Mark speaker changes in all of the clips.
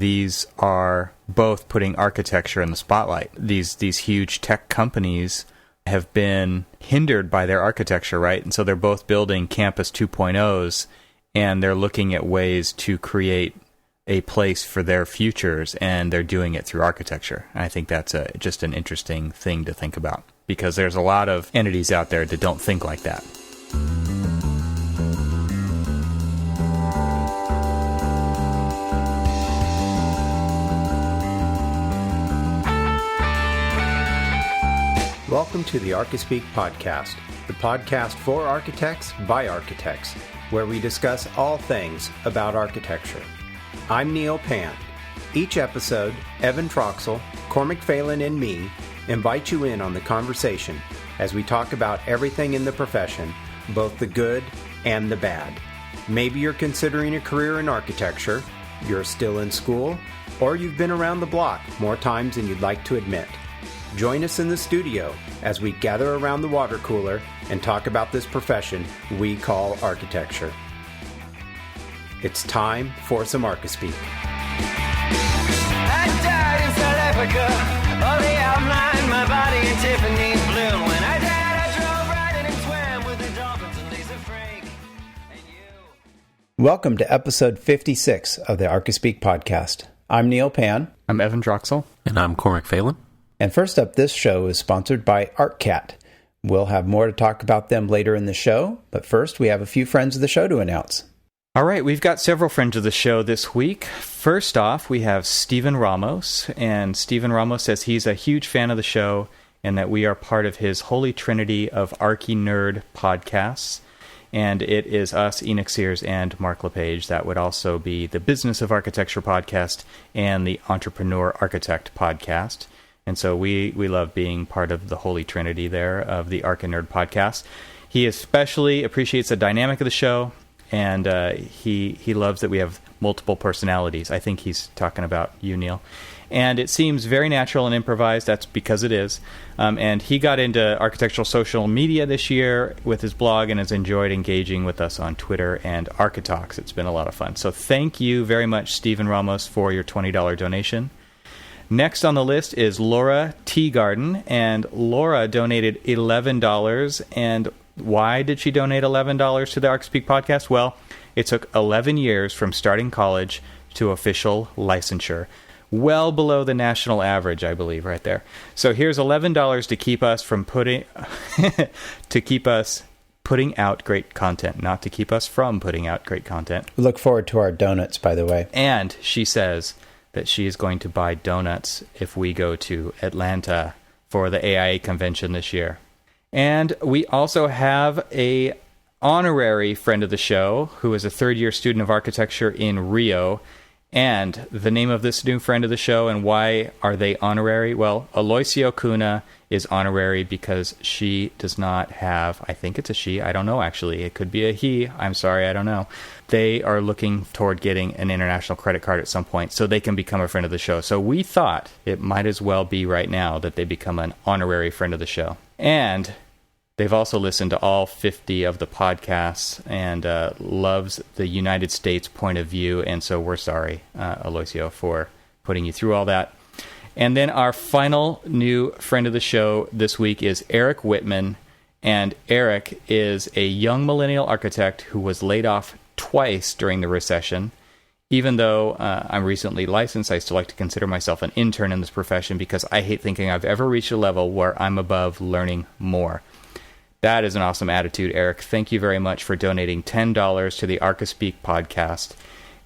Speaker 1: these are both putting architecture in the spotlight. These huge tech companies have been hindered by their architecture, right? And so they're both building Campus 2.0s, and they're looking at ways to create a place for their futures, and they're doing it through architecture. And I think that's just an interesting thing to think about, because there's a lot of entities out there that don't think like that.
Speaker 2: Welcome to the Archispeak podcast, the podcast for architects by architects, where we discuss all things about architecture. I'm Neil Pan. Each episode, Evan Troxel, Cormac Phelan, and me invite you in on the conversation as we talk about everything in the profession, both the good and the bad. Maybe you're considering a career in architecture, you're still in school, or you've been around the block more times than you'd like to admit. Join us in the studio as we gather around the water cooler and talk about this profession we call architecture. It's time for some Archispeak.
Speaker 3: I died in South Africa, only outlined my body in Tiffany blue. When I died, I drove right in and swam with the dolphins and Lisa Frank. And you.
Speaker 2: Welcome to episode 56 of the Archispeak podcast. I'm Neil Pan.
Speaker 1: I'm Evan Troxel.
Speaker 4: And I'm Cormac Phelan.
Speaker 2: And first up, this show is sponsored by ArcCat. We'll have more to talk about them later in the show, but first we have a few friends of the show to announce.
Speaker 1: All right, we've got several friends of the show this week. First off, we have Stephen Ramos, and Stephen Ramos says he's a huge fan of the show and that we are part of his holy trinity of Archy Nerd podcasts. And it is us, Enoch Sears, and Mark LePage. That would also be the Business of Architecture podcast and the Entrepreneur Architect podcast. And so we love being part of the holy trinity there of the Archy Nerd podcast. He especially appreciates the dynamic of the show, and he loves that we have multiple personalities. I think he's talking about you, Neil. And it seems very natural and improvised. That's because it is. And he got into architectural social media this year with his blog and has enjoyed engaging with us on Twitter and Architalks. It's been a lot of fun. So thank you very much, Stephen Ramos, for your $20 donation. Next on the list is Laura Teagarden, and Laura donated $11. And why did she donate $11 to the Archispeak podcast? Well, it took 11 years from starting college to official licensure. Well below the national average, I believe, right there. So here's $11 to keep us from putting out great content, not to keep us from putting out great content.
Speaker 2: We look forward to our donuts, by the way.
Speaker 1: And she says that she is going to buy donuts if we go to Atlanta for the AIA convention this year. And we also have a honorary friend of the show who is a third-year student of architecture in Rio. And the name of this new friend of the show and why are they honorary? Well, Aloisio Cunha is honorary because she does not have, I think it's a she, I don't know actually, it could be a he, I'm sorry, I don't know. They are looking toward getting an international credit card at some point so they can become a friend of the show. So we thought it might as well be right now that they become an honorary friend of the show. And they've also listened to all 50 of the podcasts and loves the United States point of view. And so we're sorry, Aloisio, for putting you through all that. And then our final new friend of the show this week is Eric Whitman. And Eric is a young millennial architect who was laid off twice during the recession. Even though I'm recently licensed, I still like to consider myself an intern in this profession because I hate thinking I've ever reached a level where I'm above learning more. That is an awesome attitude, Eric. Thank you very much for donating $10 to the Archispeak podcast.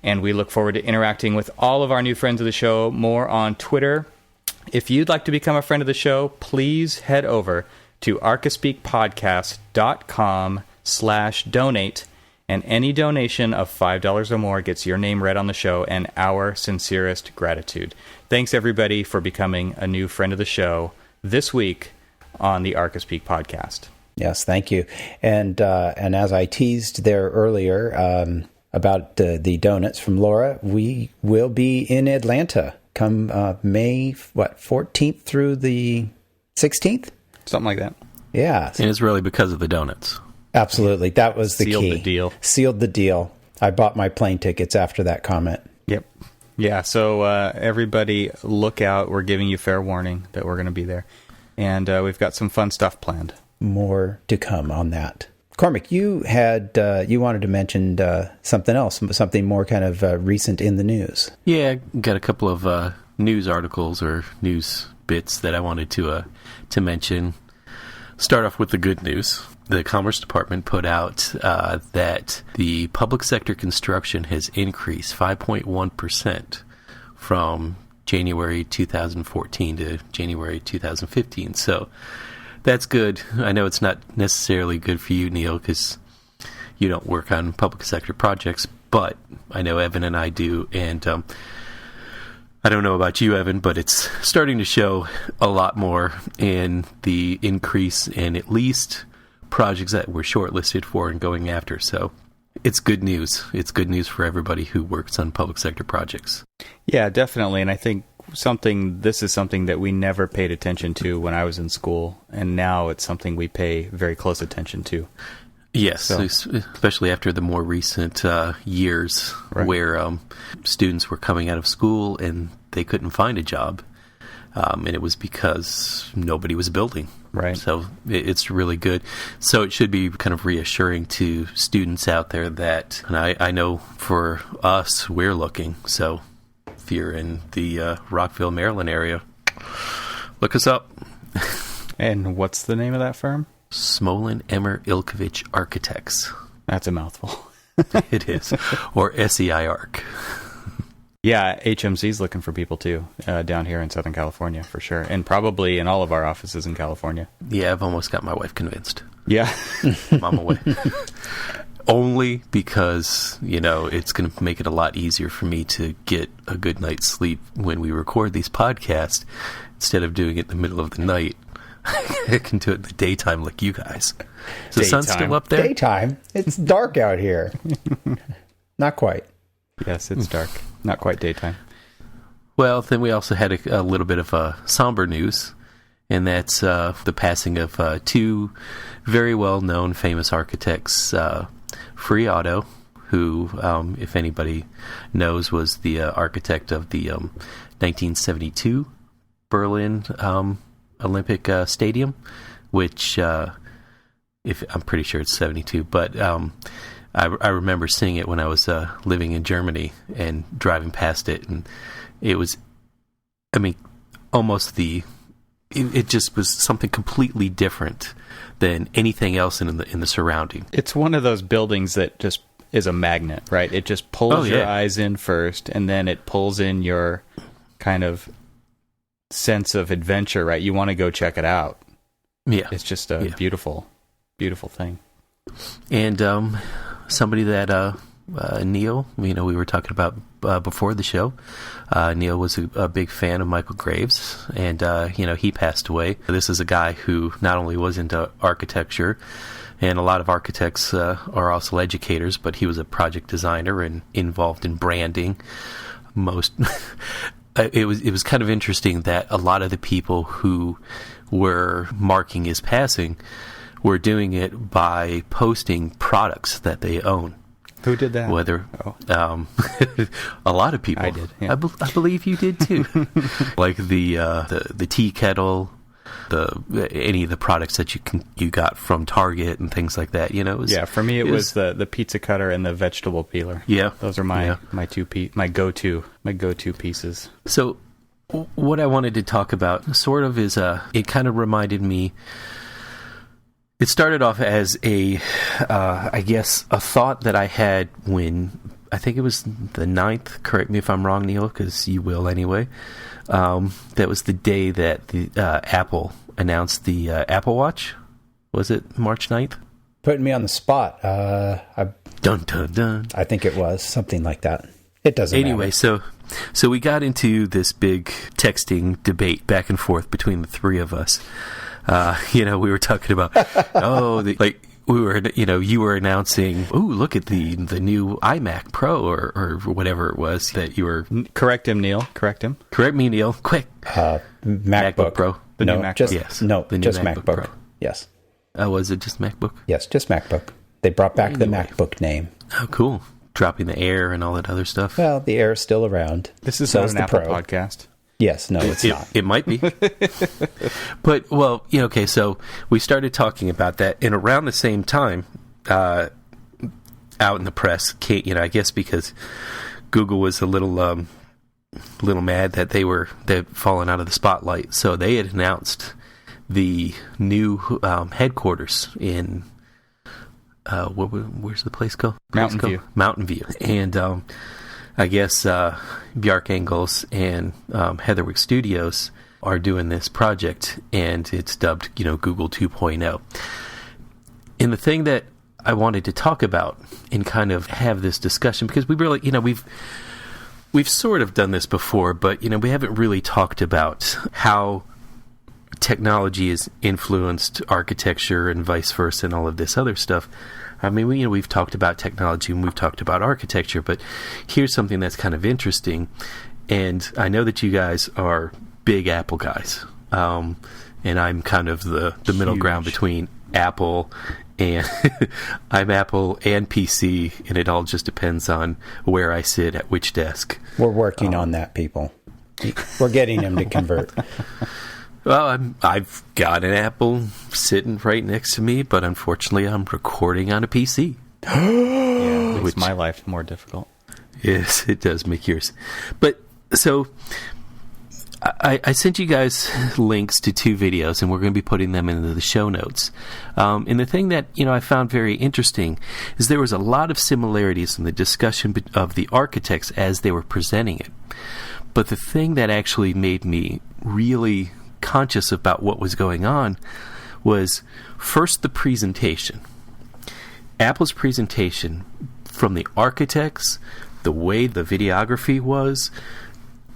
Speaker 1: And we look forward to interacting with all of our new friends of the show more on Twitter. If you'd like to become a friend of the show, please head over to archispeakpodcast.com/donate. And any donation of $5 or more gets your name read on the show and our sincerest gratitude. Thanks, everybody, for becoming a new friend of the show this week on the Archispeak podcast.
Speaker 2: Yes, thank you. And as I teased there earlier about the donuts from Laura, we will be in Atlanta come May 14th through the 16th?
Speaker 1: Something like that.
Speaker 2: Yeah.
Speaker 4: And it's really because of the donuts.
Speaker 2: Absolutely. That was the key.
Speaker 1: Sealed the deal.
Speaker 2: Sealed the deal. I bought my plane tickets after that comment.
Speaker 1: Yep. Yeah, so everybody look out. We're giving you fair warning that we're going to be there. And we've got some fun stuff planned.
Speaker 5: More to come on that. Cormac, you wanted to mention something else, something more kind of recent in the news.
Speaker 4: Yeah, got a couple of news articles or news bits that I wanted to mention. Start off with the good news. The Commerce Department put out that the public sector construction has increased 5.1% from January 2014 to January 2015. So that's good. I know it's not necessarily good for you, Neil, because you don't work on public sector projects, but I know Evan and I do, and I don't know about you, Evan, but it's starting to show a lot more in the increase in at least projects that we're shortlisted for and going after. So it's good news. It's good news for everybody who works on public sector projects.
Speaker 1: Yeah, definitely. And I think this is something that we never paid attention to when I was in school, and now it's something we pay very close attention to.
Speaker 4: Yes, so, especially after the more recent years, right, where students were coming out of school and they couldn't find a job, and it was because nobody was building.
Speaker 1: Right.
Speaker 4: So it's really good. So it should be kind of reassuring to students out there that, and I know for us, we're looking. So if you're in the Rockville, Maryland area, look us up.
Speaker 1: And what's the name of that firm?
Speaker 4: Smolin Emmer Ilkovich Architects.
Speaker 1: That's a mouthful.
Speaker 4: It is. Or SEI Arc.
Speaker 1: Yeah, HMC's looking for people too, down here in Southern California for sure. And probably in all of our offices in California.
Speaker 4: Yeah, I've almost got my wife convinced.
Speaker 1: Yeah.
Speaker 4: I'm on my way. Only because, it's going to make it a lot easier for me to get a good night's sleep when we record these podcasts. Instead of doing it in the middle of the night, I can do it in the daytime like you guys. Is the sun still up there?
Speaker 5: Daytime? It's dark out here. Not quite.
Speaker 1: Yes, it's dark. Not quite daytime.
Speaker 4: Well, then we also had a little bit of somber news, and that's the passing of two very well-known famous architects, Free Otto, who, if anybody knows, was the architect of the 1972 Berlin Olympic Stadium, which, if I'm pretty sure it's 72, but I remember seeing it when I was living in Germany and driving past it, and it was, almost it just was something completely different than anything else in the surrounding.
Speaker 1: It's one of those buildings that just is a magnet, right? It just pulls your eyes in first, and then it pulls in your kind of sense of adventure, right? You want to go check it out.
Speaker 4: Yeah.
Speaker 1: It's just a beautiful, beautiful thing.
Speaker 4: And somebody that Neil, we were talking about before the show, Neil was a big fan of Michael Graves, and he passed away. This is a guy who not only was into architecture, and a lot of architects are also educators, but he was a project designer and involved in branding. It was kind of interesting that a lot of the people who were marking his passing were doing it by posting products that they own.
Speaker 1: Who did that?
Speaker 4: A lot of people.
Speaker 1: I did. Yeah.
Speaker 4: I believe you did too. Like the tea kettle, any of the products that you got from Target and things like that.
Speaker 1: For me it was the pizza cutter and the vegetable peeler.
Speaker 4: Yeah,
Speaker 1: those are my go-to pieces.
Speaker 4: So what I wanted to talk about sort of is it kind of reminded me. It started off as a thought that I had when, I think it was the 9th, correct me if I'm wrong, Neil, because you will anyway. That was the day that the Apple announced the Apple Watch. Was it March 9th?
Speaker 5: Putting me on the spot.
Speaker 4: Dun, dun, dun.
Speaker 5: I think it was something like that. It doesn't
Speaker 4: Anyway,
Speaker 5: matter.
Speaker 4: so we got into this big texting debate back and forth between the three of us. We were talking about, you were announcing, look at the new iMac Pro or whatever it was that you were.
Speaker 1: Correct him, Neil. Correct him.
Speaker 4: Correct me, Neil. Quick.
Speaker 5: MacBook
Speaker 4: Pro.
Speaker 1: The new MacBook.
Speaker 5: Just MacBook.
Speaker 4: Pro.
Speaker 5: Yes.
Speaker 4: Was it just MacBook?
Speaker 5: Yes, just MacBook. They brought back the MacBook name.
Speaker 4: Oh, cool. dropping the Air and all that other stuff.
Speaker 5: Well, the Air is still around.
Speaker 1: This is
Speaker 5: So
Speaker 1: not
Speaker 5: is
Speaker 1: an
Speaker 5: the
Speaker 1: Apple
Speaker 5: Pro.
Speaker 1: podcast.
Speaker 5: Yes, no, it's not.
Speaker 4: It might be. But, well, okay, so we started talking about that, and around the same time, out in the press, I guess because Google was a little mad that they'd fallen out of the spotlight, so they had announced the new headquarters in where's the place called? Mountain View. And I guess Bjarke Ingels and Heatherwick Studios are doing this project, and it's dubbed, Google 2.0. And the thing that I wanted to talk about and kind of have this discussion, because we really, we've sort of done this before, but, we haven't really talked about how technology has influenced architecture and vice versa and all of this other stuff. I mean, we've talked about technology and we've talked about architecture, but here's something that's kind of interesting. And I know that you guys are big Apple guys, and I'm kind of the middle ground between Apple and I'm Apple and PC, and it all just depends on where I sit at which desk.
Speaker 5: We're working on that, people. We're getting him to convert.
Speaker 4: Well, I've got an Apple sitting right next to me, but unfortunately I'm recording on a PC.
Speaker 1: Yeah, it makes my life more difficult.
Speaker 4: Yes, it does make yours. But, so, I sent you guys links to 2 videos, and we're going to be putting them into the show notes. And the thing that, I found very interesting is there was a lot of similarities in the discussion of the architects as they were presenting it. But the thing that actually made me really conscious about what was going on was first the presentation. Apple's presentation, from the architects, the way the videography was,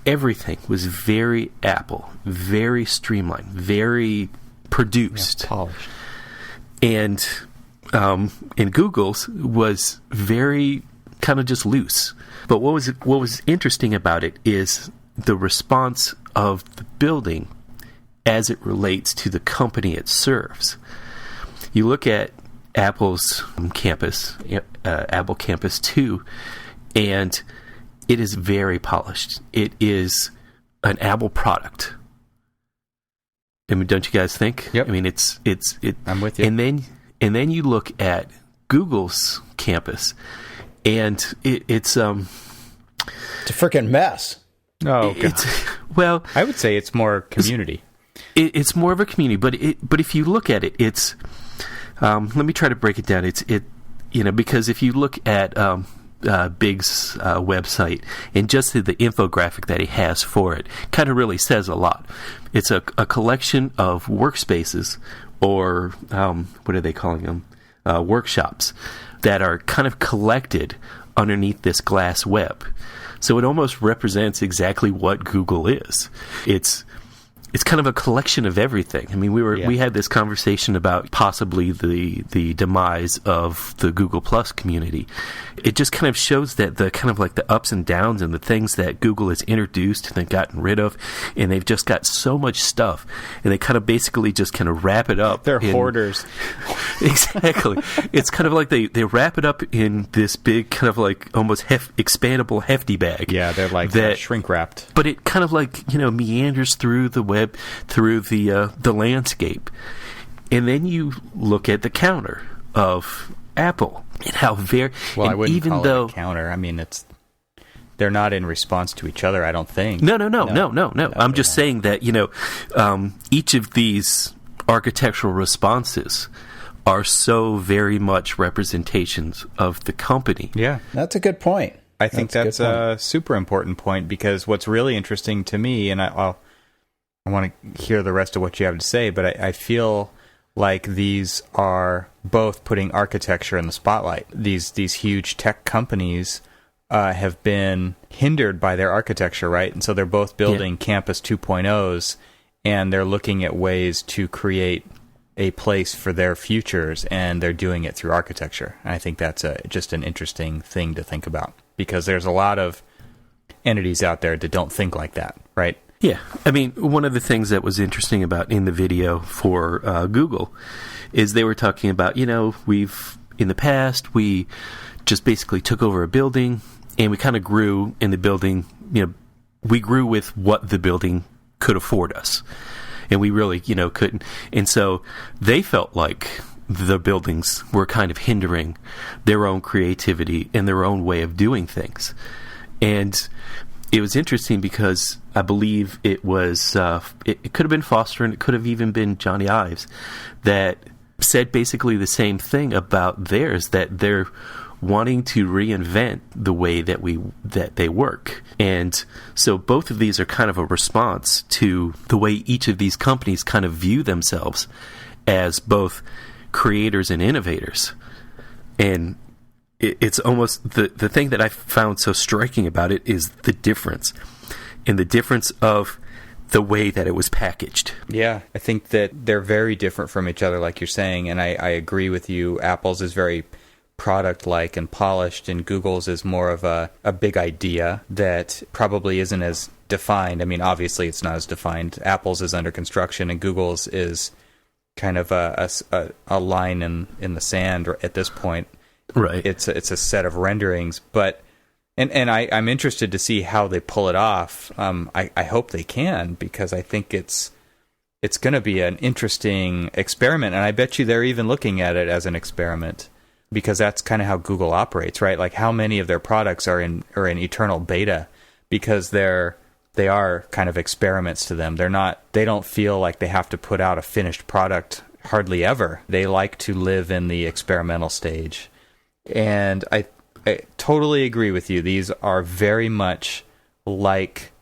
Speaker 4: everything was very Apple, very streamlined, very produced,
Speaker 1: Polished.
Speaker 4: and Google's was very kind of just loose. But what was interesting about it is the response of the building as it relates to the company it serves. You look at Apple's campus, Apple Campus 2, and it is very polished. It is an Apple product. I mean, don't you guys think?
Speaker 1: Yep.
Speaker 4: I mean, it's.
Speaker 1: I'm with you.
Speaker 4: And then you look at Google's campus, and it's
Speaker 5: It's a freaking mess.
Speaker 1: Oh, God.
Speaker 4: Well,
Speaker 1: I would say it's more community.
Speaker 4: It's more of a community, but if you look at it, it's. Let me try to break it down. Because if you look at Big's website and just the infographic that he has for it, kind of really says a lot. It's a collection of workspaces, or what are they calling them? Workshops that are kind of collected underneath this glass web. So it almost represents exactly what Google is. It's kind of a collection of everything. I mean, we had this conversation about possibly the demise of the Google Plus community. It just kind of shows that the kind of like the ups and downs and the things that Google has introduced and then gotten rid of, and they've just got so much stuff, and they kind of basically just kind of wrap it up.
Speaker 1: They're hoarders.
Speaker 4: Exactly. It's kind of like they wrap it up in this big kind of like almost expandable hefty bag.
Speaker 1: Yeah, they're like shrink wrapped.
Speaker 4: But it kind of like, meanders through the web, through the landscape. And then you look at the counter of Apple and how very...
Speaker 1: Well, I wouldn't
Speaker 4: even
Speaker 1: call
Speaker 4: though,
Speaker 1: it a counter. I mean, they're not in response to each other, I don't think.
Speaker 4: No. I'm just saying that, each of these architectural responses are so very much representations of the company.
Speaker 1: Yeah.
Speaker 5: That's a good point.
Speaker 1: I think that's a super important point, because what's really interesting to me, and I want to hear the rest of what you have to say, but I feel like these are both putting architecture in the spotlight. These huge tech companies have been hindered by their architecture, right? And so they're both building Campus 2.0s, and they're looking at ways to create a place for their futures, and they're doing it through architecture. And I think that's just an interesting thing to think about, because there's a lot of entities out there that don't think like that, right?
Speaker 4: Yeah. I mean, one of the things that was interesting about in the video for Google is they were talking about, in the past, we just basically took over a building, and we kind of grew in the building. We grew with what the building could afford us, and we really, couldn't. And so they felt like the buildings were kind of hindering their own creativity and their own way of doing things. And it was interesting because I believe it was, it could have been Foster, and it could have even been Johnny Ives, that said basically the same thing about theirs, that they're wanting to reinvent the way that they work. And so both of these are kind of a response to the way each of these companies kind of view themselves as both creators and innovators. And it's almost the thing that I found so striking about it is the difference, and the difference of the way that it was packaged.
Speaker 1: Yeah, I think that they're very different from each other, like you're saying, and I agree with you. Apple's is very product-like and polished, and Google's is more of a big idea that probably isn't as defined. I mean, obviously it's not as defined. Apple's is under construction, and Google's is kind of a line in the sand at this point.
Speaker 4: Right.
Speaker 1: It's a set of renderings, but and I'm interested to see how they pull it off. I hope they can, because I think it's going to be an interesting experiment, and I bet you they're even looking at it as an experiment, because that's kind of how Google operates, right? Like, how many of their products are in eternal beta because they are kind of experiments to them. They don't feel like they have to put out a finished product hardly ever. They like to live in the experimental stage. And I totally agree with you. These are very much like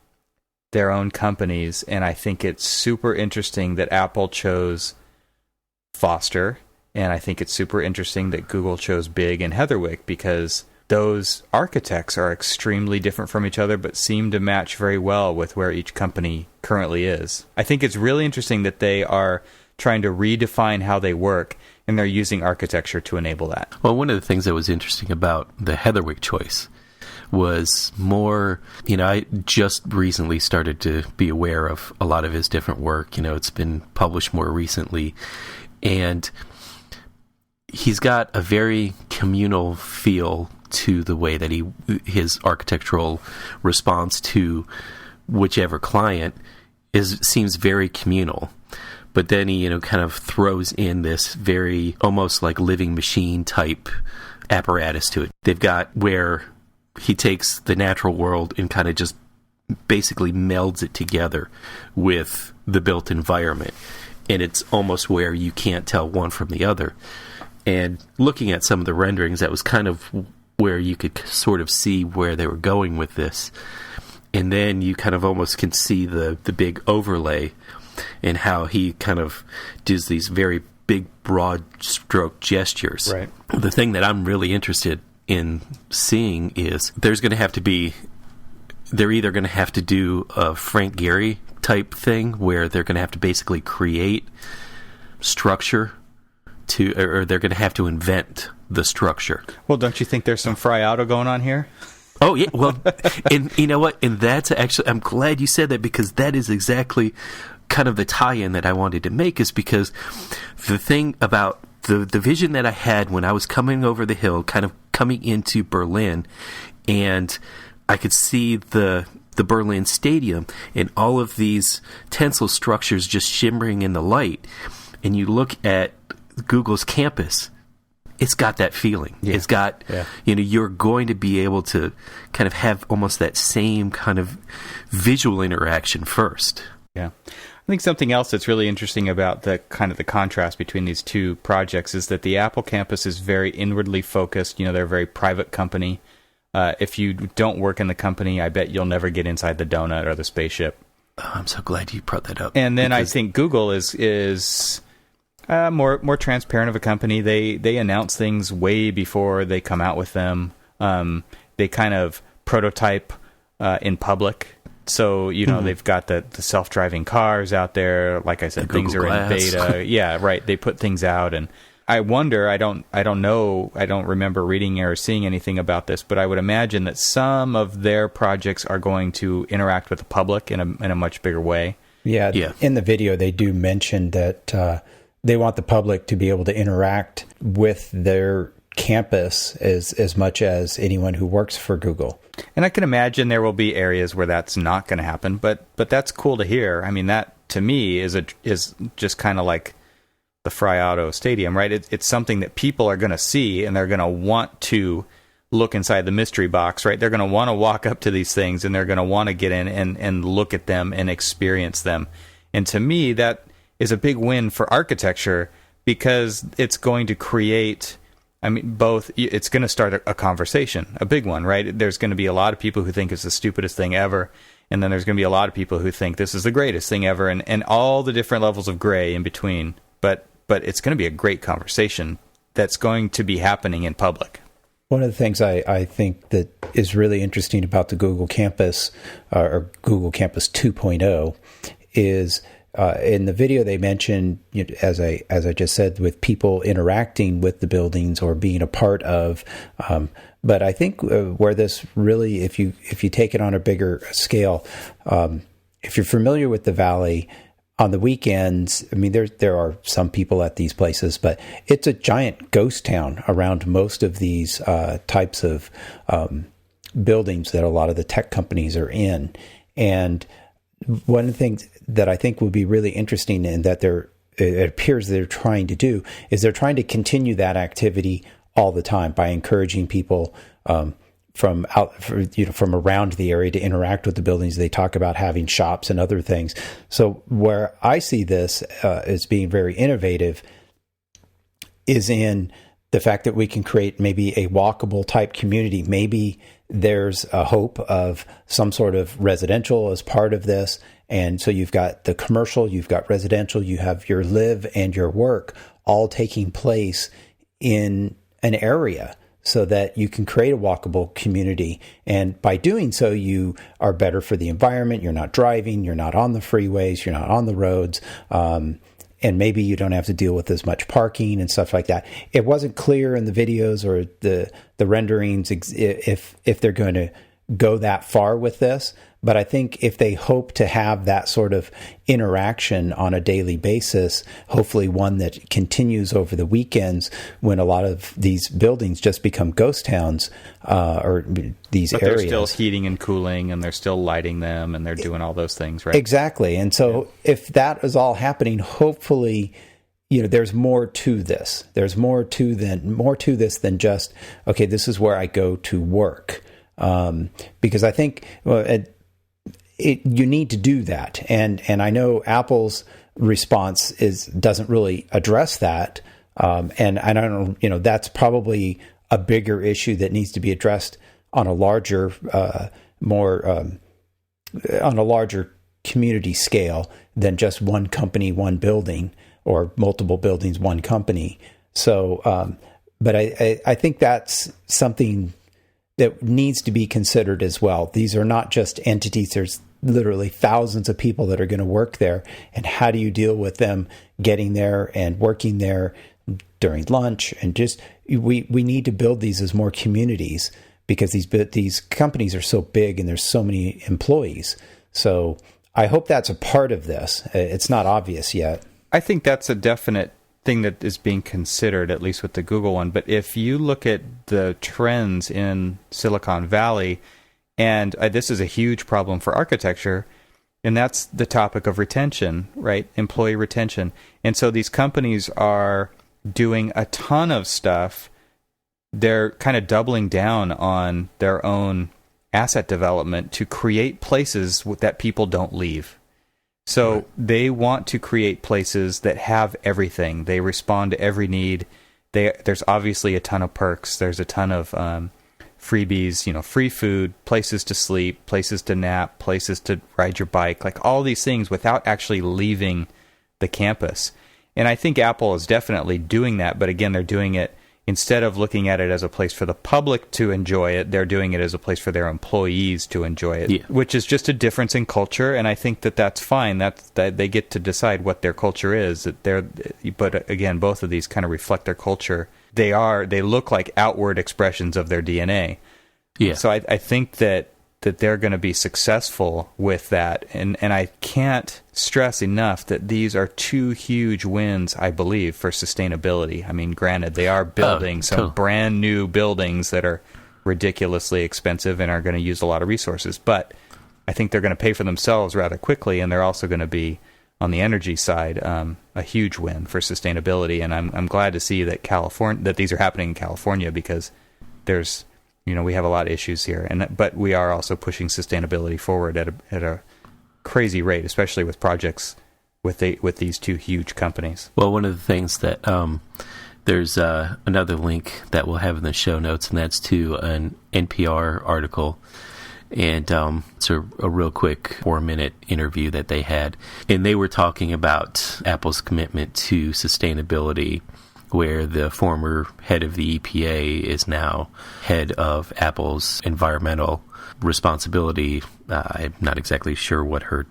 Speaker 1: their own companies, and I think it's super interesting that Apple chose Foster, and I think it's super interesting that Google chose Big and Heatherwick, because those architects are extremely different from each other, but seem to match very well with where each company currently is. I think it's really interesting that they are trying to redefine how they work, and they're using architecture to enable that.
Speaker 4: Well, one of the things that was interesting about the Heatherwick choice was more, I just recently started to be aware of a lot of his different work. It's been published more recently, and he's got a very communal feel to the way that his architectural response to whichever client seems very communal. But then he, kind of throws in this very almost like living machine type apparatus to it. They've got where he takes the natural world and kind of just basically melds it together with the built environment. And it's almost where you can't tell one from the other. And looking at some of the renderings, that was kind of where you could sort of see where they were going with this. And then you kind of almost can see the big overlay and how he kind of does these very big, broad stroke gestures.
Speaker 1: Right.
Speaker 4: The thing that I'm really interested in seeing is they're either going to have to do a Frank Gehry type thing where they're going to have to basically create structure or they're going to have to invent the structure.
Speaker 1: Well, don't you think there's some Fry Auto going on here?
Speaker 4: Oh, yeah. Well, and you know what? And that's actually, I'm glad you said that, because that is exactly kind of the tie-in that I wanted to make, is because the thing about the vision that I had when I was coming over the hill, kind of coming into Berlin, and I could see the Berlin Stadium and all of these tensile structures just shimmering in the light, and you look at Google's campus, it's got that feeling. Yeah. It's got, you're going to be able to kind of have almost that same kind of visual interaction first.
Speaker 1: Yeah. I think something else that's really interesting about the kind of the contrast between these two projects is that the Apple campus is very inwardly focused. They're a very private company. If you don't work in the company, I bet you'll never get inside the donut or the spaceship.
Speaker 4: Oh, I'm so glad you brought that up.
Speaker 1: And then I think Google is more transparent of a company. They announce things way before they come out with them. They kind of prototype in public. So, they've got the self-driving cars out there. Like I said, things are in beta. Yeah, right. They put things out, and I wonder, I don't know, I don't remember reading or seeing anything about this, but I would imagine that some of their projects are going to interact with the public in a much bigger way.
Speaker 5: Yeah. In the video, they do mention that they want the public to be able to interact with their campus as much as anyone who works for Google.
Speaker 1: And I can imagine there will be areas where that's not going to happen, but that's cool to hear. I mean, that to me is just kind of like the Fry Auto Stadium, right? It's something that people are going to see, and they're going to want to look inside the mystery box, right? They're going to want to walk up to these things, and they're going to want to get in and look at them and experience them. And to me, that is a big win for architecture, because it's going to create, I mean, both, it's going to start a conversation, a big one, right? There's going to be a lot of people who think it's the stupidest thing ever, and then there's going to be a lot of people who think this is the greatest thing ever, and all the different levels of gray in between. But it's going to be a great conversation that's going to be happening in public.
Speaker 5: One of the things I think that is really interesting about the Google Campus, or Google Campus 2.0, is in the video they mentioned, as I just said, with people interacting with the buildings or being a part of. But I think where this really, if you take it on a bigger scale, if you're familiar with the Valley, on the weekends, I mean, there are some people at these places, but it's a giant ghost town around most of these types of buildings that a lot of the tech companies are in. And one of the things that I think would be really interesting, and that it appears they're trying to do, is they're trying to continue that activity all the time by encouraging people from around the area to interact with the buildings. They talk about having shops and other things. So where I see this as being very innovative is in the fact that we can create maybe a walkable type community. Maybe there's a hope of some sort of residential as part of this. And so you've got the commercial, you've got residential, you have your live and your work all taking place in an area, so that you can create a walkable community. And by doing so, you are better for the environment. You're not driving, you're not on the freeways, you're not on the roads. And maybe you don't have to deal with as much parking and stuff like that. It wasn't clear in the videos or the renderings if they're going to go that far with this. But I think if they hope to have that sort of interaction on a daily basis, hopefully one that continues over the weekends when a lot of these buildings just become ghost towns, or these
Speaker 1: but
Speaker 5: areas.
Speaker 1: They're still heating and cooling, and they're still lighting them, and they're doing all those things, right?
Speaker 5: Exactly. And so if that is all happening, hopefully, there's more to this. There's more to this than just, okay, this is where I go to work. Because I think, you need to do that, and I know Apple's response doesn't really address that, and I don't know, that's probably a bigger issue that needs to be addressed on a larger, on a larger community scale than just one company, one building, or multiple buildings, one company. So, but I think that's something that needs to be considered as well. These are not just entities. There's literally thousands of people that are going to work there. And how do you deal with them getting there and working there during lunch? And just, we need to build these as more communities, because these companies are so big and there's so many employees. So I hope that's a part of this. It's not obvious yet.
Speaker 1: I think that's a definite thing that is being considered, at least with the Google one. But if you look at the trends in Silicon Valley, and this is a huge problem for architecture, and that's the topic of retention, right? Employee retention. And so these companies are doing a ton of stuff. They're kind of doubling down on their own asset development to create places that people don't leave. So they want to create places that have everything. They respond to every need. There's obviously a ton of perks. There's a ton of freebies, free food, places to sleep, places to nap, places to ride your bike, like all these things without actually leaving the campus. And I think Apple is definitely doing that. But again, they're doing it, instead of looking at it as a place for the public to enjoy it, they're doing it as a place for their employees to enjoy it, which is just a difference in culture. And I think that's fine. That they get to decide what their culture is. But again, both of these kind of reflect their culture. They look like outward expressions of their DNA. Yeah. So I think that they're going to be successful with that. And I can't stress enough that these are two huge wins, I believe, for sustainability. I mean, granted, they are building some brand new buildings that are ridiculously expensive and are going to use a lot of resources, but I think they're going to pay for themselves rather quickly, and they're also going to be, on the energy side, a huge win for sustainability. And I'm glad to see that that these are happening in California, because there's, we have a lot of issues here, but we are also pushing sustainability forward at a crazy rate, especially with projects with these two huge companies.
Speaker 4: Well, one of the things that there's another link that we'll have in the show notes, and that's to an NPR article. And it's a real quick 4-minute interview that they had. And they were talking about Apple's commitment to sustainability, where the former head of the EPA is now head of Apple's environmental responsibility. I'm not exactly sure what her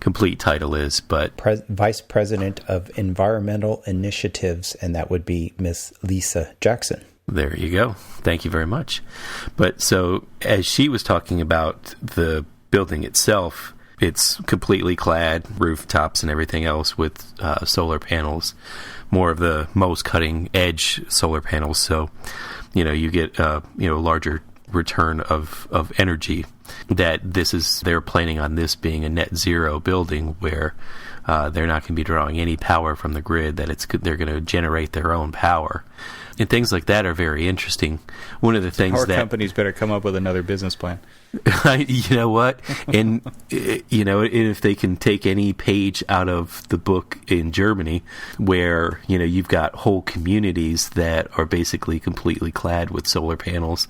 Speaker 4: complete title is, but
Speaker 5: Vice President of Environmental Initiatives, and that would be Miss Lisa Jackson.
Speaker 4: There you go. Thank you very much. But so, as she was talking about the building itself, it's completely clad, rooftops and everything else, with solar panels, more of the most cutting edge solar panels. So, you get larger return of energy. They're planning on this being a net zero building, where they're not going to be drawing any power from the grid, they're going to generate their own power. And things like that are very interesting. One of the things
Speaker 1: Power companies better come up with another business plan.
Speaker 4: You know what? And, if they can take any page out of the book in Germany, where, you've got whole communities that are basically completely clad with solar panels.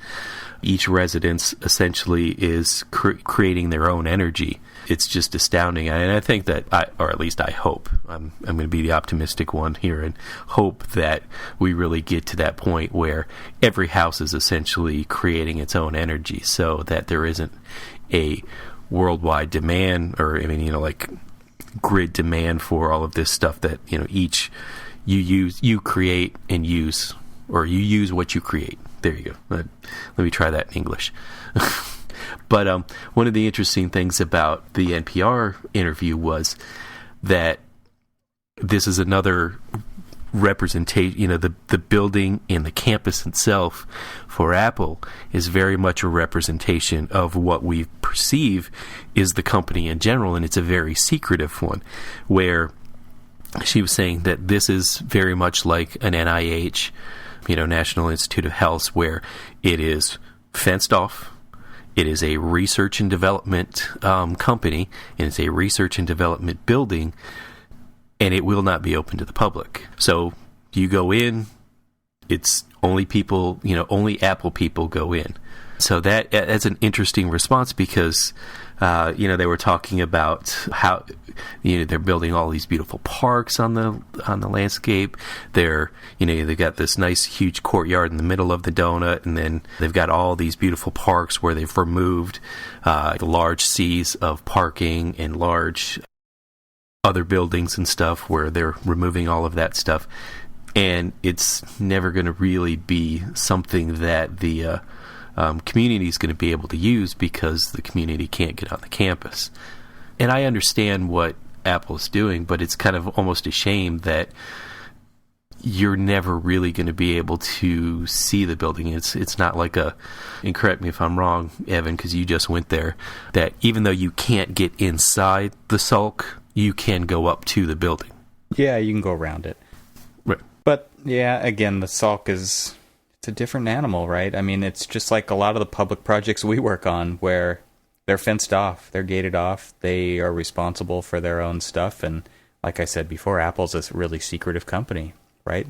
Speaker 4: Each residence essentially is creating their own energy. It's just astounding. And I think that, or at least I hope, I'm going to be the optimistic one here and hope that we really get to that point where every house is essentially creating its own energy, so that there isn't a worldwide demand, or, like grid demand for all of this stuff that, each you create and use, or you use what you create. There you go. Let me try that in English. But one of the interesting things about the NPR interview was that this is another representation, the building and the campus itself for Apple is very much a representation of what we perceive is the company in general, and it's a very secretive one, where she was saying that this is very much like an NIH, National Institute of Health, where it is fenced off. It is a research and development company, and it's a research and development building, and it will not be open to the public. So you go in, it's only people, only Apple people go in. So that's an interesting response, because they were talking about how they're building all these beautiful parks on the landscape. They've got this nice huge courtyard in the middle of the donut, and then they've got all these beautiful parks where they've removed large seas of parking and large other buildings and stuff, where they're removing all of that stuff. And it's never going to really be something that the community is going to be able to use, because the community can't get on the campus. And I understand what Apple is doing, but it's kind of almost a shame that you're never really going to be able to see the building. It's not like and correct me if I'm wrong, Evan, because you just went there, that even though you can't get inside the sulk, you can go up to the building.
Speaker 1: Yeah, you can go around it.
Speaker 4: Right.
Speaker 1: But, yeah, again, the sulk it's a different animal, right? I mean, it's just like a lot of the public projects we work on, where they're fenced off, they're gated off, they are responsible for their own stuff, and like I said before, Apple's a really secretive company, right?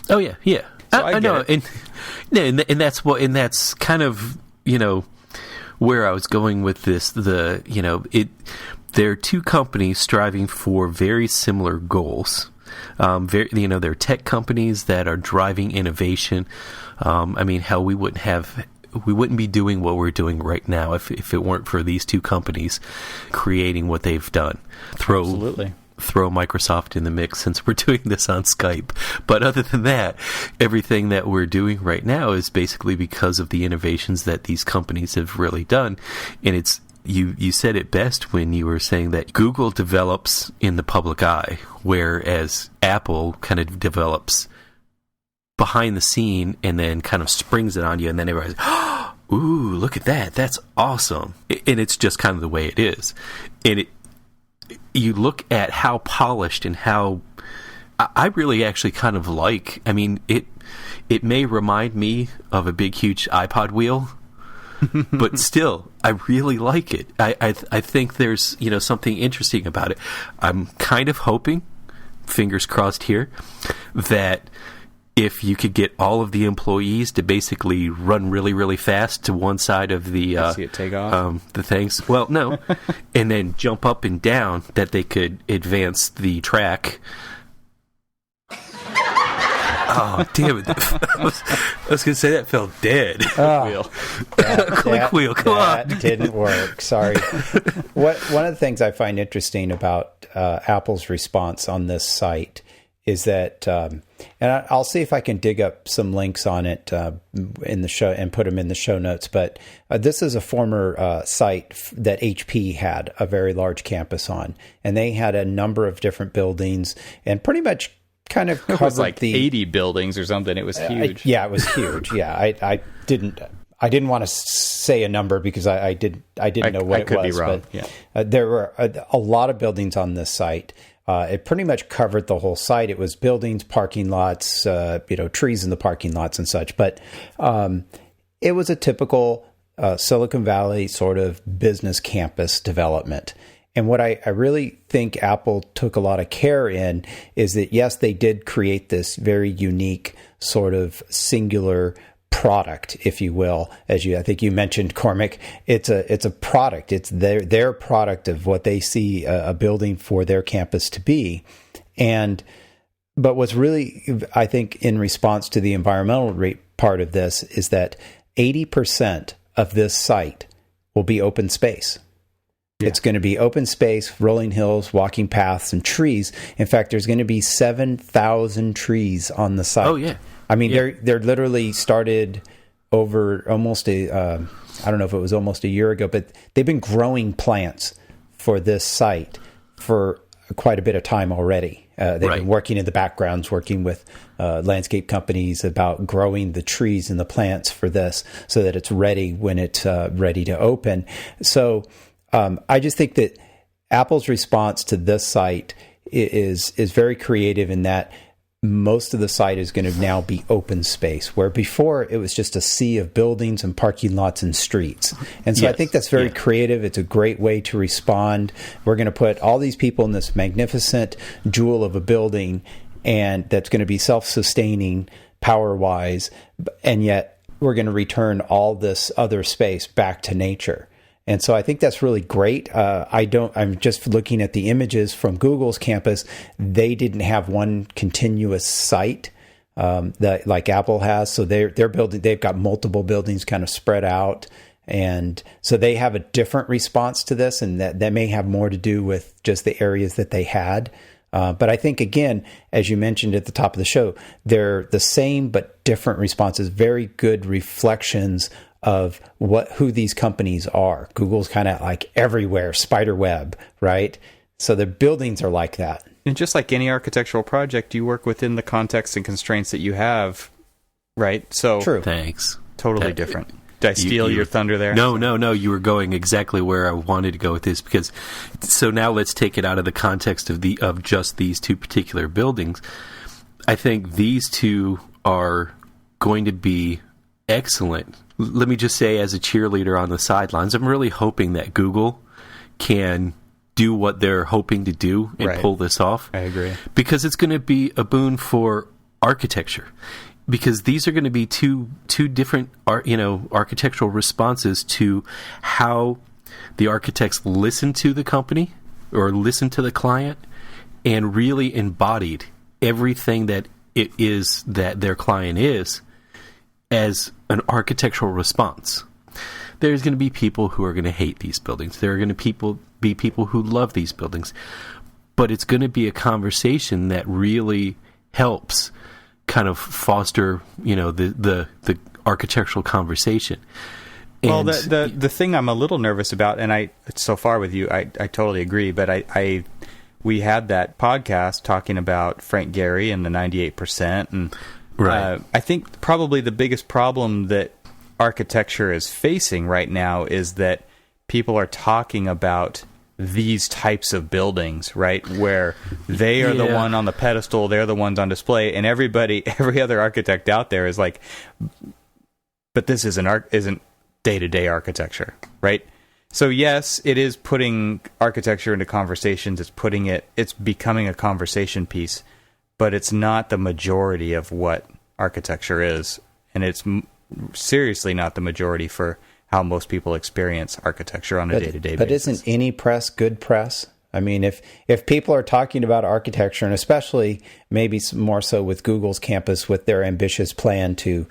Speaker 4: Oh yeah.
Speaker 1: So
Speaker 4: I know, and that's kind of where I was going with this. They're two companies striving for very similar goals. They're tech companies that are driving innovation. Hell, we wouldn't be doing what we're doing right now if it weren't for these two companies creating what they've done.
Speaker 1: Absolutely.
Speaker 4: throw Microsoft in the mix since we're doing this on Skype. But other than that, everything that we're doing right now is basically because of the innovations that these companies have really done. And it's, you said it best when you were saying that Google develops in the public eye, whereas Apple kind of develops behind the scene and then kind of springs it on you, and then everybody's, oh, ooh, look at that, that's awesome. And it's just kind of the way it is. And you look at how polished and how I really actually kind of like, I mean, it may remind me of a big huge iPod wheel, but still I really like it. I think there's, you know, something interesting about it. I'm kind of hoping, fingers crossed here, that if you could get all of the employees to basically run really, really fast to one side of the
Speaker 1: see it take off?
Speaker 4: The things, well, no, and then jump up and down, that they could advance the track. Oh, damn it. I was going to say that felt dead.
Speaker 1: Wheel.
Speaker 4: Click wheel, come on.
Speaker 5: That didn't work. Sorry. One of the things I find interesting about Apple's response on this site is that, and I'll see if I can dig up some links on it in the show and put them in the show notes. But this is a former site that HP had a very large campus on, and they had a number of different buildings and pretty much kind of covered
Speaker 1: It was like 80 buildings or something. It was huge.
Speaker 5: Yeah, it was huge. Yeah, I didn't want to say a number because I didn't know what it was. I could be wrong. But
Speaker 1: yeah.
Speaker 5: There were a lot of buildings on this site. It pretty much covered the whole site. It was buildings, parking lots, trees in the parking lots and such. But it was a typical Silicon Valley sort of business campus development. And what I really think Apple took a lot of care in is that, yes, they did create this very unique sort of singular product, if you will, I think you mentioned, Cormac. It's a product. It's their product of what they see a building for their campus to be. But what's really, I think, in response to the environmental part of this is that 80% of this site will be open space. Yeah. It's going to be open space, rolling hills, walking paths, and trees. In fact, there's going to be 7,000 trees on the site.
Speaker 4: Oh, yeah.
Speaker 5: I mean, they're literally started over almost I don't know if it was almost a year ago, but they've been growing plants for this site for quite a bit of time already. They've been working in the backgrounds, working with landscape companies about growing the trees and the plants for this so that it's ready when it's ready to open. So I just think that Apple's response to this site is very creative in that most of the site is going to now be open space, where before it was just a sea of buildings and parking lots and streets. And so I think that's very creative. It's a great way to respond. We're going to put all these people in this magnificent jewel of a building, and that's going to be self-sustaining power-wise, and yet we're going to return all this other space back to nature. And so I think that's really great. I'm just looking at the images from Google's campus. They didn't have one continuous site that like Apple has. So they're building, they've got multiple buildings kind of spread out. And so they have a different response to this, and that may have more to do with just the areas that they had. But I think, again, as you mentioned at the top of the show, they're the same but different responses, very good reflections of who these companies are. Google's kind of like everywhere, spider web, right? So the buildings are like that.
Speaker 1: And just like any architectural project, you work within the context and constraints that you have, right? So
Speaker 5: True.
Speaker 4: Thanks.
Speaker 1: Totally different. Did I steal your thunder there?
Speaker 4: No. You were going exactly where I wanted to go with this, because so now let's take it out of the context of just these two particular buildings. I think these two are going to be excellent. Let me just say, as a cheerleader on the sidelines, I'm really hoping that Google can do what they're hoping to do and pull this off.
Speaker 1: I agree.
Speaker 4: Because it's going to be a boon for architecture. Because these are going to be two different architectural responses to how the architects listen to the company or listen to the client and really embodied everything that it is that their client is as an architectural response. There's going to be people who are going to hate these buildings. There are going to be people who love these buildings. but it's going to be a conversation that really helps kind of foster, the architectural conversation.
Speaker 1: Well, the thing I'm a little nervous about, and so far with you, I totally agree, but we had that podcast talking about Frank Gehry and the 98%, and
Speaker 4: right.
Speaker 1: I think probably the biggest problem that architecture is facing right now is that people are talking about these types of buildings, right? Where they are the one on the pedestal, they're the ones on display, and every other architect out there is like, but this isn't day-to-day architecture, right? So yes, it is putting architecture into conversations. It's becoming a conversation piece, but it's not the majority of what architecture is, and it's seriously not the majority for how most people experience architecture on a day-to-day basis.
Speaker 5: But isn't any press good press? I mean, if people are talking about architecture, and especially maybe more so with Google's campus with their ambitious plan to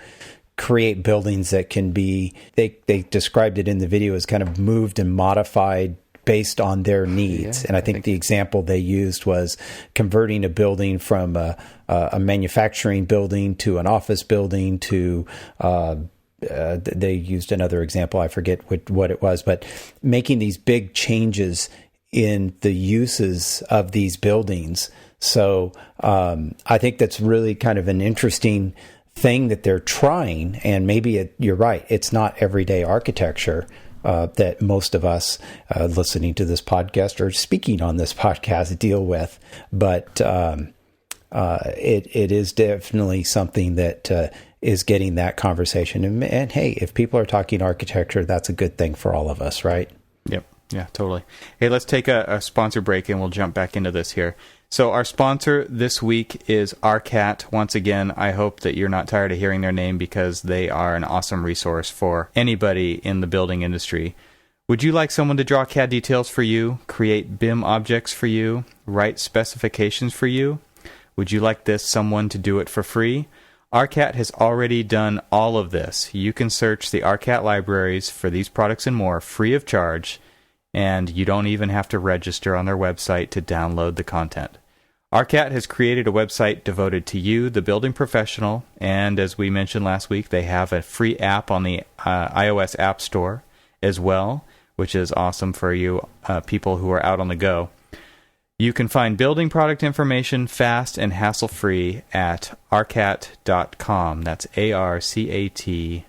Speaker 5: create buildings that can be, they described it in the video as kind of moved and modified based on their needs. And I think the example they used was converting a building from a manufacturing building to an office building to they used another example, I forget what it was, but making these big changes in the uses of these buildings. So I think that's really kind of an interesting thing that they're trying, and maybe you're right, it's not everyday architecture that most of us listening to this podcast or speaking on this podcast deal with, but it is definitely something that is getting that conversation. And hey, if people are talking architecture, that's a good thing for all of us, right?
Speaker 1: Yep. Yeah, totally. Hey, let's take a sponsor break and we'll jump back into this here. So our sponsor this week is Arcat. Once again, I hope that you're not tired of hearing their name because they are an awesome resource for anybody in the building industry. Would you like someone to draw CAD details for you, create BIM objects for you, write specifications for you? Would you like someone to do it for free? Arcat has already done all of this. You can search the Arcat libraries for these products and more free of charge, and you don't even have to register on their website to download the content. Arcat has created a website devoted to you, the building professional, and as we mentioned last week, they have a free app on the iOS App Store as well, which is awesome for you people who are out on the go. You can find building product information fast and hassle-free at arcat.com. That's ARCAT.com.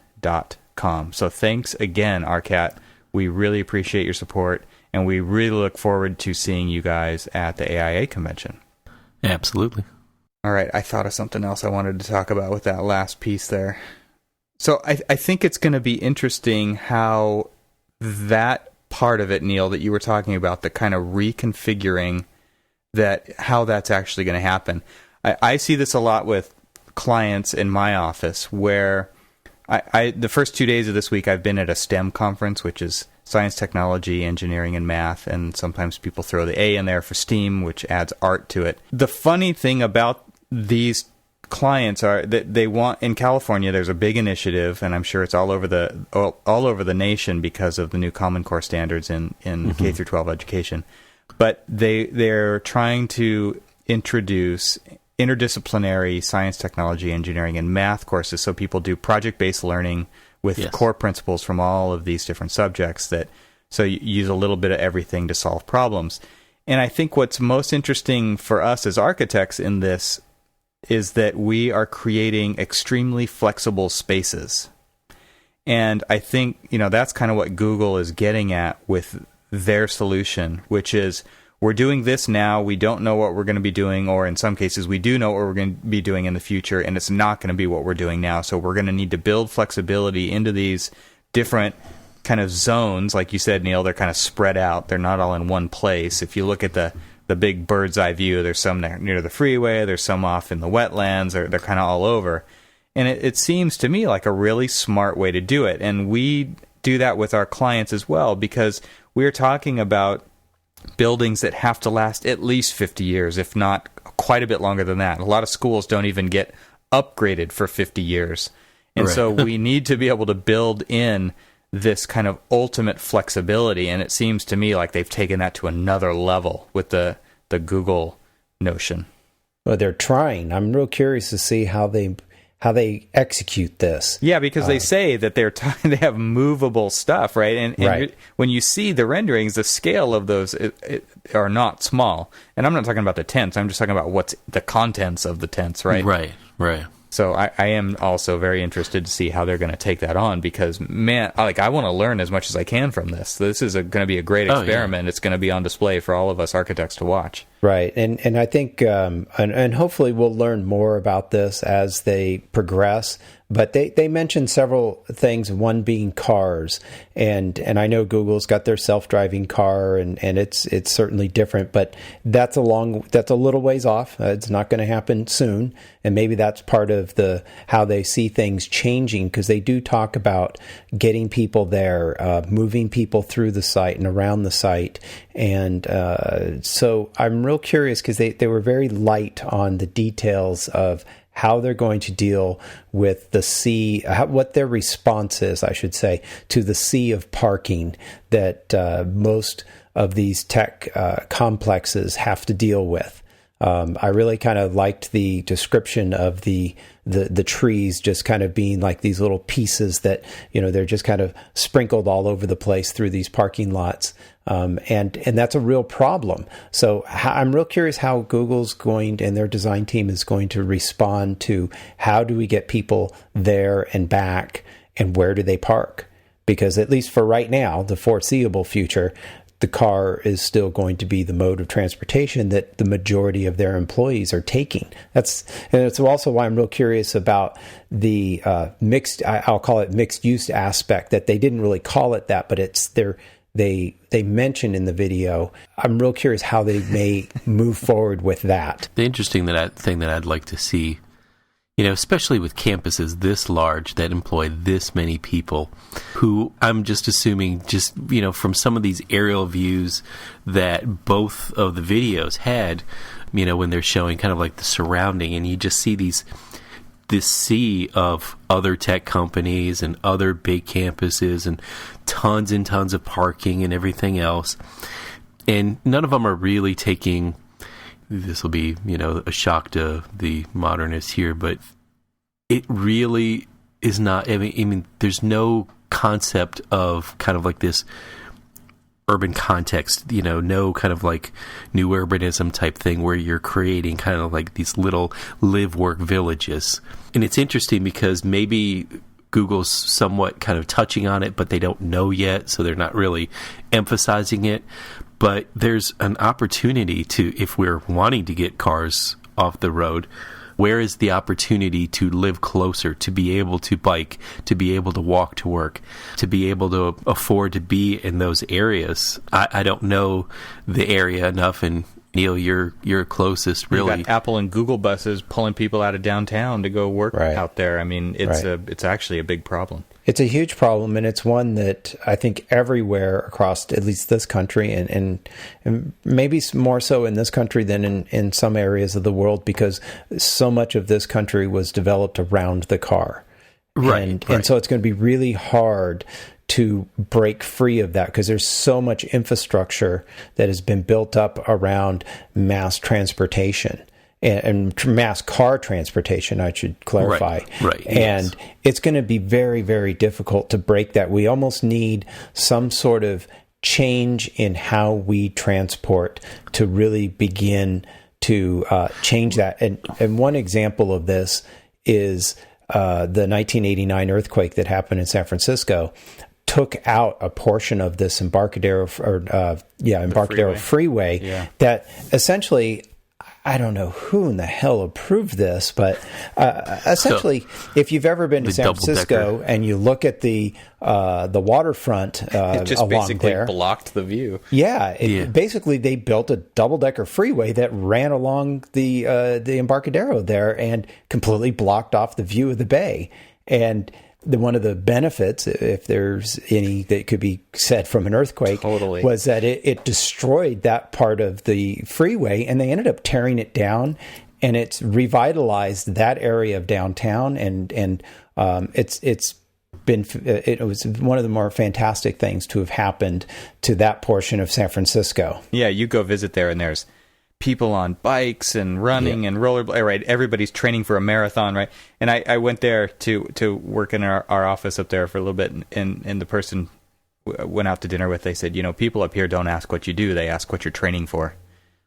Speaker 1: So thanks again, Arcat. We really appreciate your support, and we really look forward to seeing you guys at the AIA convention.
Speaker 4: Absolutely.
Speaker 1: All right, I thought of something else I wanted to talk about with that last piece there. So I think it's going to be interesting how that part of it, Neil, that you were talking about, the kind of reconfiguring how that's actually going to happen. I see this a lot with clients in my office where the first 2 days of this week I've been at a STEM conference, which is science, technology, engineering, and math, and sometimes people throw the A in there for STEAM, which adds art to it. The funny thing about these clients are that they want, in California, there's a big initiative, and I'm sure it's all over the nation because of the new Common Core standards in K through 12 education. But they're trying to introduce interdisciplinary science, technology, engineering, and math courses, so people do project-based learning with core principles from all of these different subjects. So you use a little bit of everything to solve problems. And I think what's most interesting for us as architects in this is that we are creating extremely flexible spaces. And I think, that's kind of what Google is getting at with their solution, which is we're doing this now, we don't know what we're going to be doing, or in some cases we do know what we're going to be doing in the future, and it's not going to be what we're doing now. So we're going to need to build flexibility into these different kind of zones. Like you said, Neil, they're kind of spread out. They're not all in one place. If you look at the big bird's eye view, there's some near the freeway, there's some off in the wetlands, they're kind of all over. And it seems to me like a really smart way to do it. And we do that with our clients as well, because we're talking about buildings that have to last at least 50 years, if not quite a bit longer than that. A lot of schools don't even get upgraded for 50 years. And so we need to be able to build in this kind of ultimate flexibility, and it seems to me like they've taken that to another level with the the Google notion.
Speaker 5: Well, they're trying. I'm real curious to see how they execute this.
Speaker 1: Yeah, because they say that they have movable stuff, right? And
Speaker 5: Right.
Speaker 1: When you see the renderings, the scale of those are not small. And I'm not talking about the tents. I'm just talking about what's the contents of the tents, right?
Speaker 4: Right.
Speaker 1: So I am also very interested to see how they're going to take that on, because, man, I want to learn as much as I can from this. This is going to be a great experiment. It's going to be on display for all of us architects to watch.
Speaker 5: Right, and I think and hopefully we'll learn more about this as they progress. But they mentioned several things, one being cars, and I know Google's got their self-driving car, and it's certainly different, but that's a little ways off. It's not going to happen soon, and maybe that's part of how they see things changing, because they do talk about getting people there, moving people through the site and around the site, and so I'm real curious, because they were very light on the details of how they're going to deal with the sea, what their response is, I should say, to the sea of parking that most of these tech complexes have to deal with. I really kind of liked the description of the trees just kind of being like these little pieces that, they're just kind of sprinkled all over the place through these parking lots. And that's a real problem. So I'm real curious how Google's and their design team is going to respond to how do we get people there and back, and where do they park? Because at least for right now, the foreseeable future, the car is still going to be the mode of transportation that the majority of their employees are taking. And it's also why I'm real curious about the I'll call it mixed use aspect, that they didn't really call it that, but they mentioned in the video. I'm real curious how they may move forward with that.
Speaker 4: The interesting thing that I'd like to see, especially with campuses this large that employ this many people, who I'm just assuming from some of these aerial views that both of the videos had, when they're showing kind of like the surrounding, and you just see this sea of other tech companies and other big campuses and tons of parking and everything else. And none of them are really taking, this will be, a shock to the modernists here, but it really is not, I mean, there's no concept of kind of like this urban context, no kind of like new urbanism type thing where you're creating kind of like these little live-work villages. And it's interesting because maybe Google's somewhat kind of touching on it, but they don't know yet, so they're not really emphasizing it. But there's an opportunity to, if we're wanting to get cars off the road, where is the opportunity to live closer, to be able to bike, to be able to walk to work, to be able to afford to be in those areas? I don't know the area enough, and Neil, you're closest, really.
Speaker 1: You've got Apple and Google buses pulling people out of downtown to go work out there. I mean, it's actually a big problem.
Speaker 5: It's a huge problem, and it's one that I think everywhere across at least this country, and maybe more so in this country than in some areas of the world, because so much of this country was developed around the car. And so it's going to be really hard to break free of that, because there's so much infrastructure that has been built up around mass transportation. And mass car transportation, I should clarify.
Speaker 4: Right.
Speaker 5: And it's going to be very, very difficult to break that. We almost need some sort of change in how we transport to really begin to change that. And one example of this is the 1989 earthquake that happened in San Francisco. Took out a portion of this Embarcadero freeway that essentially, I don't know who in the hell approved this, but essentially, if you've ever been to San Francisco and you look at the waterfront
Speaker 1: it just
Speaker 5: along
Speaker 1: basically
Speaker 5: there,
Speaker 1: blocked the view.
Speaker 5: Basically they built a double-decker freeway that ran along the Embarcadero there and completely blocked off the view of the bay. And one of the benefits, if there's any that could be said from an earthquake, was that it destroyed that part of the freeway, and they ended up tearing it down, and it's revitalized that area of downtown, and it was one of the more fantastic things to have happened to that portion of San Francisco.
Speaker 1: Yeah, you go visit there, and there's people on bikes and running and rollerblade. Right, everybody's training for a marathon, right? And I went there to work in our office up there for a little bit, and the person went out to dinner with, they said, people up here don't ask what you do, they ask what you're training for.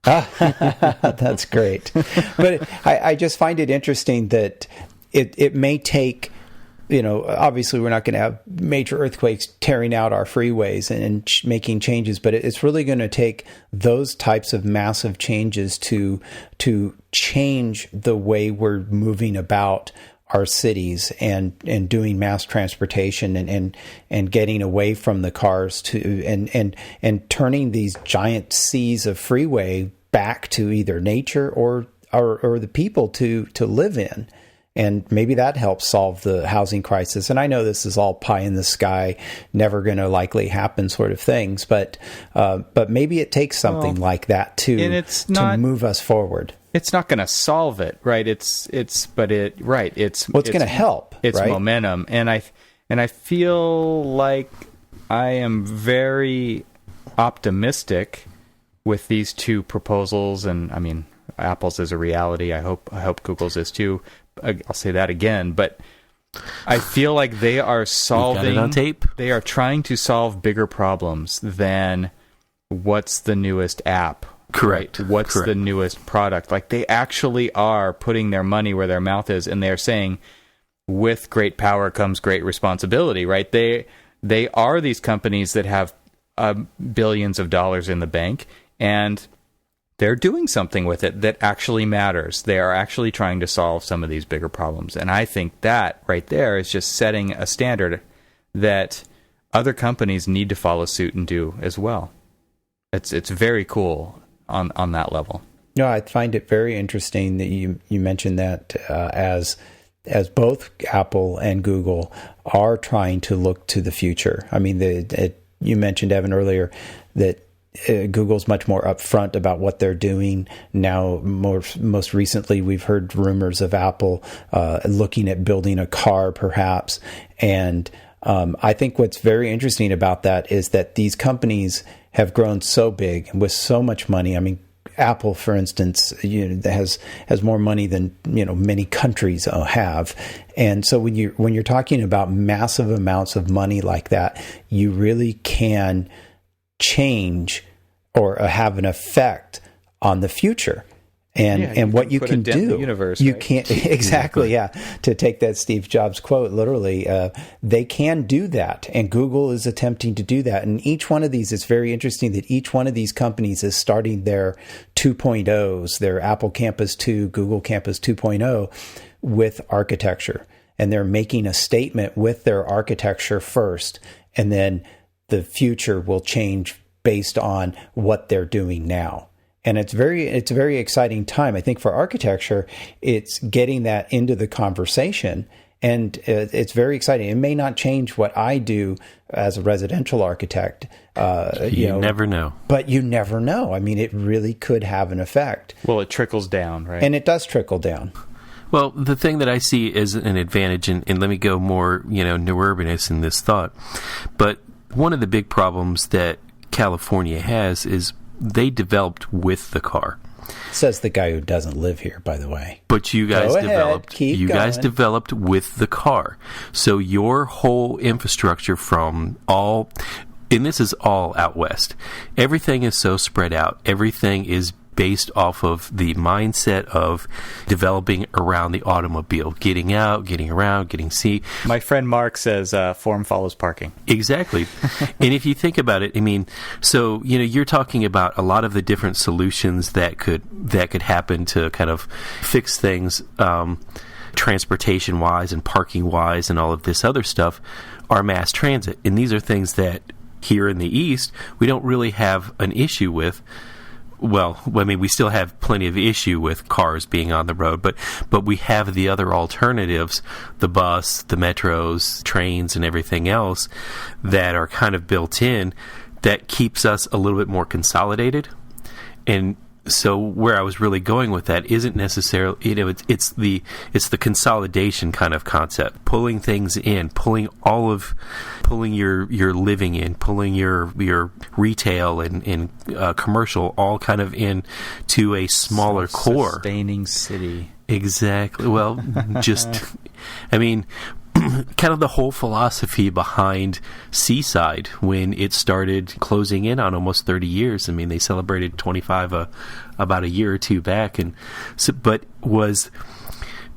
Speaker 5: That's great. But I just find it interesting that it may take, obviously we're not going to have major earthquakes tearing out our freeways and making changes, but it's really going to take those types of massive changes to change the way we're moving about our cities and doing mass transportation and getting away from the cars and turning these giant seas of freeway back to either nature or the people to live in. And maybe that helps solve the housing crisis. And I know this is all pie in the sky, never going to likely happen sort of things, but maybe it takes something like that to move us forward.
Speaker 1: It's not going to solve it, right? It's going to help. It's
Speaker 5: right?
Speaker 1: momentum, and I feel like I am very optimistic with these two proposals, and I mean, Apple's is a reality. I hope Google's is too. I'll say that again, but I feel like they are solving.
Speaker 4: Got it on tape.
Speaker 1: They are trying to solve bigger problems than what's the newest app.
Speaker 4: Correct.
Speaker 1: Right? What's the newest product? Like, they actually are putting their money where their mouth is, and they're saying, with great power comes great responsibility, right? They are these companies that have billions of dollars in the bank, and they're doing something with it that actually matters. They are actually trying to solve some of these bigger problems. And I think that right there is just setting a standard that other companies need to follow suit and do as well. It's very cool on that level.
Speaker 5: No, I find it very interesting that you mentioned that as both Apple and Google are trying to look to the future. I mean, you mentioned, Evan, earlier that Google's much more upfront about what they're doing now. Most recently, we've heard rumors of Apple looking at building a car, perhaps. And I think what's very interesting about that is that these companies have grown so big and with so much money. I mean, Apple, for instance, has more money than many countries have, and so when you're talking about massive amounts of money like that, you really can change or have an effect on the future. And what you can do,
Speaker 1: the universe,
Speaker 5: you
Speaker 1: right?
Speaker 5: can't exactly, yeah. To take that Steve Jobs quote literally, they can do that, and Google is attempting to do that. And each one of these, it's very interesting that each one of these companies is starting their 2.0s, their Apple Campus 2, Google Campus 2.0, with architecture, and they're making a statement with their architecture first, and then the future will change based on what they're doing now. And it's a very exciting time. I think for architecture, it's getting that into the conversation, and it's very exciting. It may not change what I do as a residential architect.
Speaker 4: You never know.
Speaker 5: But you never know. I mean, it really could have an effect.
Speaker 1: Well, it trickles down, right?
Speaker 5: And it does trickle down.
Speaker 4: Well, the thing that I see as an advantage, and let me go more, new urbanist in this thought, but one of the big problems that California has is they developed with the car.
Speaker 5: Says the guy who doesn't live here, by the way.
Speaker 4: But you guys
Speaker 5: guys
Speaker 4: developed with the car. So your whole infrastructure from all, and this is all out west, everything is so spread out. Everything is based off of the mindset of developing around the automobile, getting out, getting around, getting see.
Speaker 1: My friend Mark says form follows parking.
Speaker 4: Exactly. And if you think about it, I mean, so, you're talking about a lot of the different solutions that could happen to kind of fix things transportation-wise and parking-wise and all of this other stuff are mass transit. And these are things that here in the East, we don't really have an issue with. Well, I mean, we still have plenty of issue with cars being on the road, but we have the other alternatives, the bus, the metros, trains, and everything else that are kind of built in that keeps us a little bit more consolidated. And So where I was really going with that isn't necessarily, it's the consolidation kind of concept, pulling things in, pulling your living in, pulling your retail and commercial all kind of in to a smaller core.
Speaker 1: Sustaining city.
Speaker 4: Exactly. Well, kind of the whole philosophy behind Seaside when it started closing in on almost 30 years. I mean, they celebrated 25 about a year or two back, but was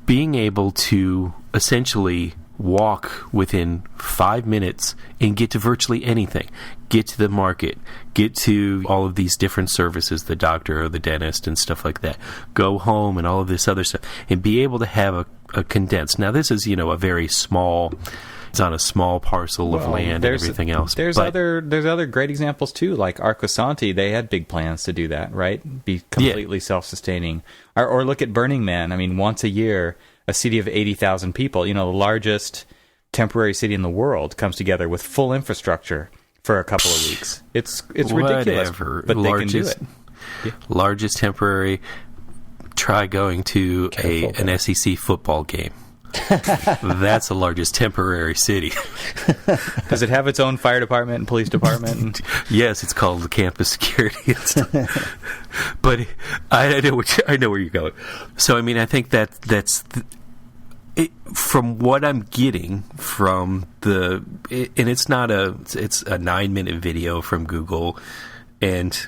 Speaker 4: being able to essentially walk within 5 minutes and get to virtually anything. Get to the market, get to all of these different services, the doctor or the dentist and stuff like that. Go home and all of this other stuff, and be able to have a condensed. Now, this is, a very small, it's on a small parcel of land and everything else.
Speaker 1: There's other great examples too, like Arcosanti. They had big plans to do that, right? Be completely self-sustaining. Or look at Burning Man. I mean, once a year, a city of 80,000 people, the largest temporary city in the world, comes together with full infrastructure for a couple of weeks. It's ridiculous, but they can do it. Yeah.
Speaker 4: Largest temporary. Try going to an SEC football game. That's the largest temporary city.
Speaker 1: Does it have its own fire department and police department?
Speaker 4: Yes, it's called the campus security and stuff. But I know where you're going. So I think that's from what I'm getting from it's a 9-minute video from Google, and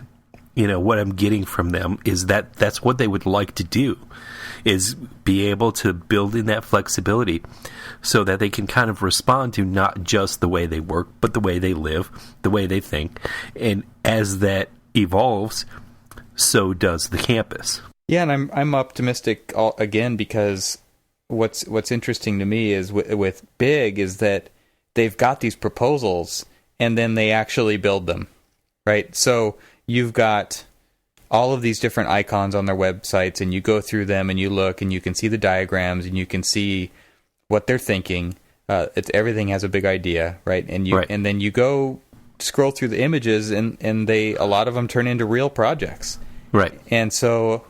Speaker 4: what I'm getting from them is that's what they would like to do, is be able to build in that flexibility so that they can kind of respond to not just the way they work, but the way they live, the way they think. And as that evolves, so does the campus.
Speaker 1: Yeah, and I'm optimistic again, because what's interesting to me is with Big is that they've got these proposals and then they actually build them, right? So you've got all of these different icons on their websites, and you go through them and you look and you can see the diagrams and you can see what they're thinking. Everything has a big idea, right? And and then you go scroll through the images, and a lot of them turn into real projects,
Speaker 4: right?
Speaker 1: And so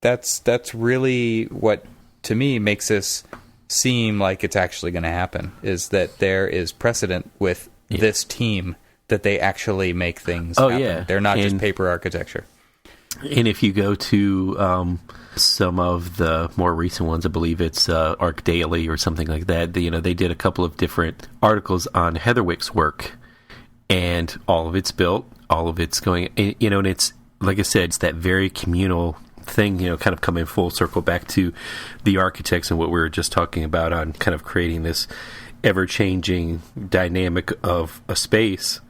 Speaker 1: that's really what, to me, makes this seem like it's actually going to happen, is that there is precedent with this team that they actually make things happen. Yeah. They're not just paper architecture.
Speaker 4: And if you go to some of the more recent ones, I believe it's Arc Daily or something like that, they did a couple of different articles on Heatherwick's work, and all of it's built, all of it's going, and it's, like I said, it's that very communal thing, kind of coming full circle back to the architects and what we were just talking about on kind of creating this ever-changing dynamic of a space.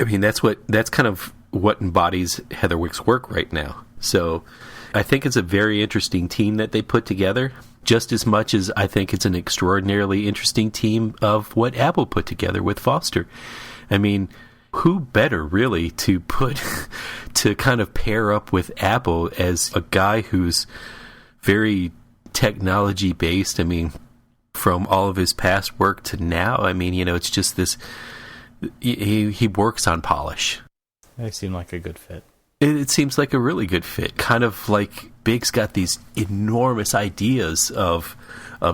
Speaker 4: I mean, that's kind of what embodies Heatherwick's work right now. So I think it's a very interesting team that they put together, just as much as I think it's an extraordinarily interesting team of what Apple put together with Foster. I mean, who better really to kind of pair up with Apple as a guy who's very technology based. I mean, from all of his past work to now, I mean, it's just this, he works on polish.
Speaker 1: They seem like a good fit.
Speaker 4: It seems like a really good fit. Kind of like Big's got these enormous ideas of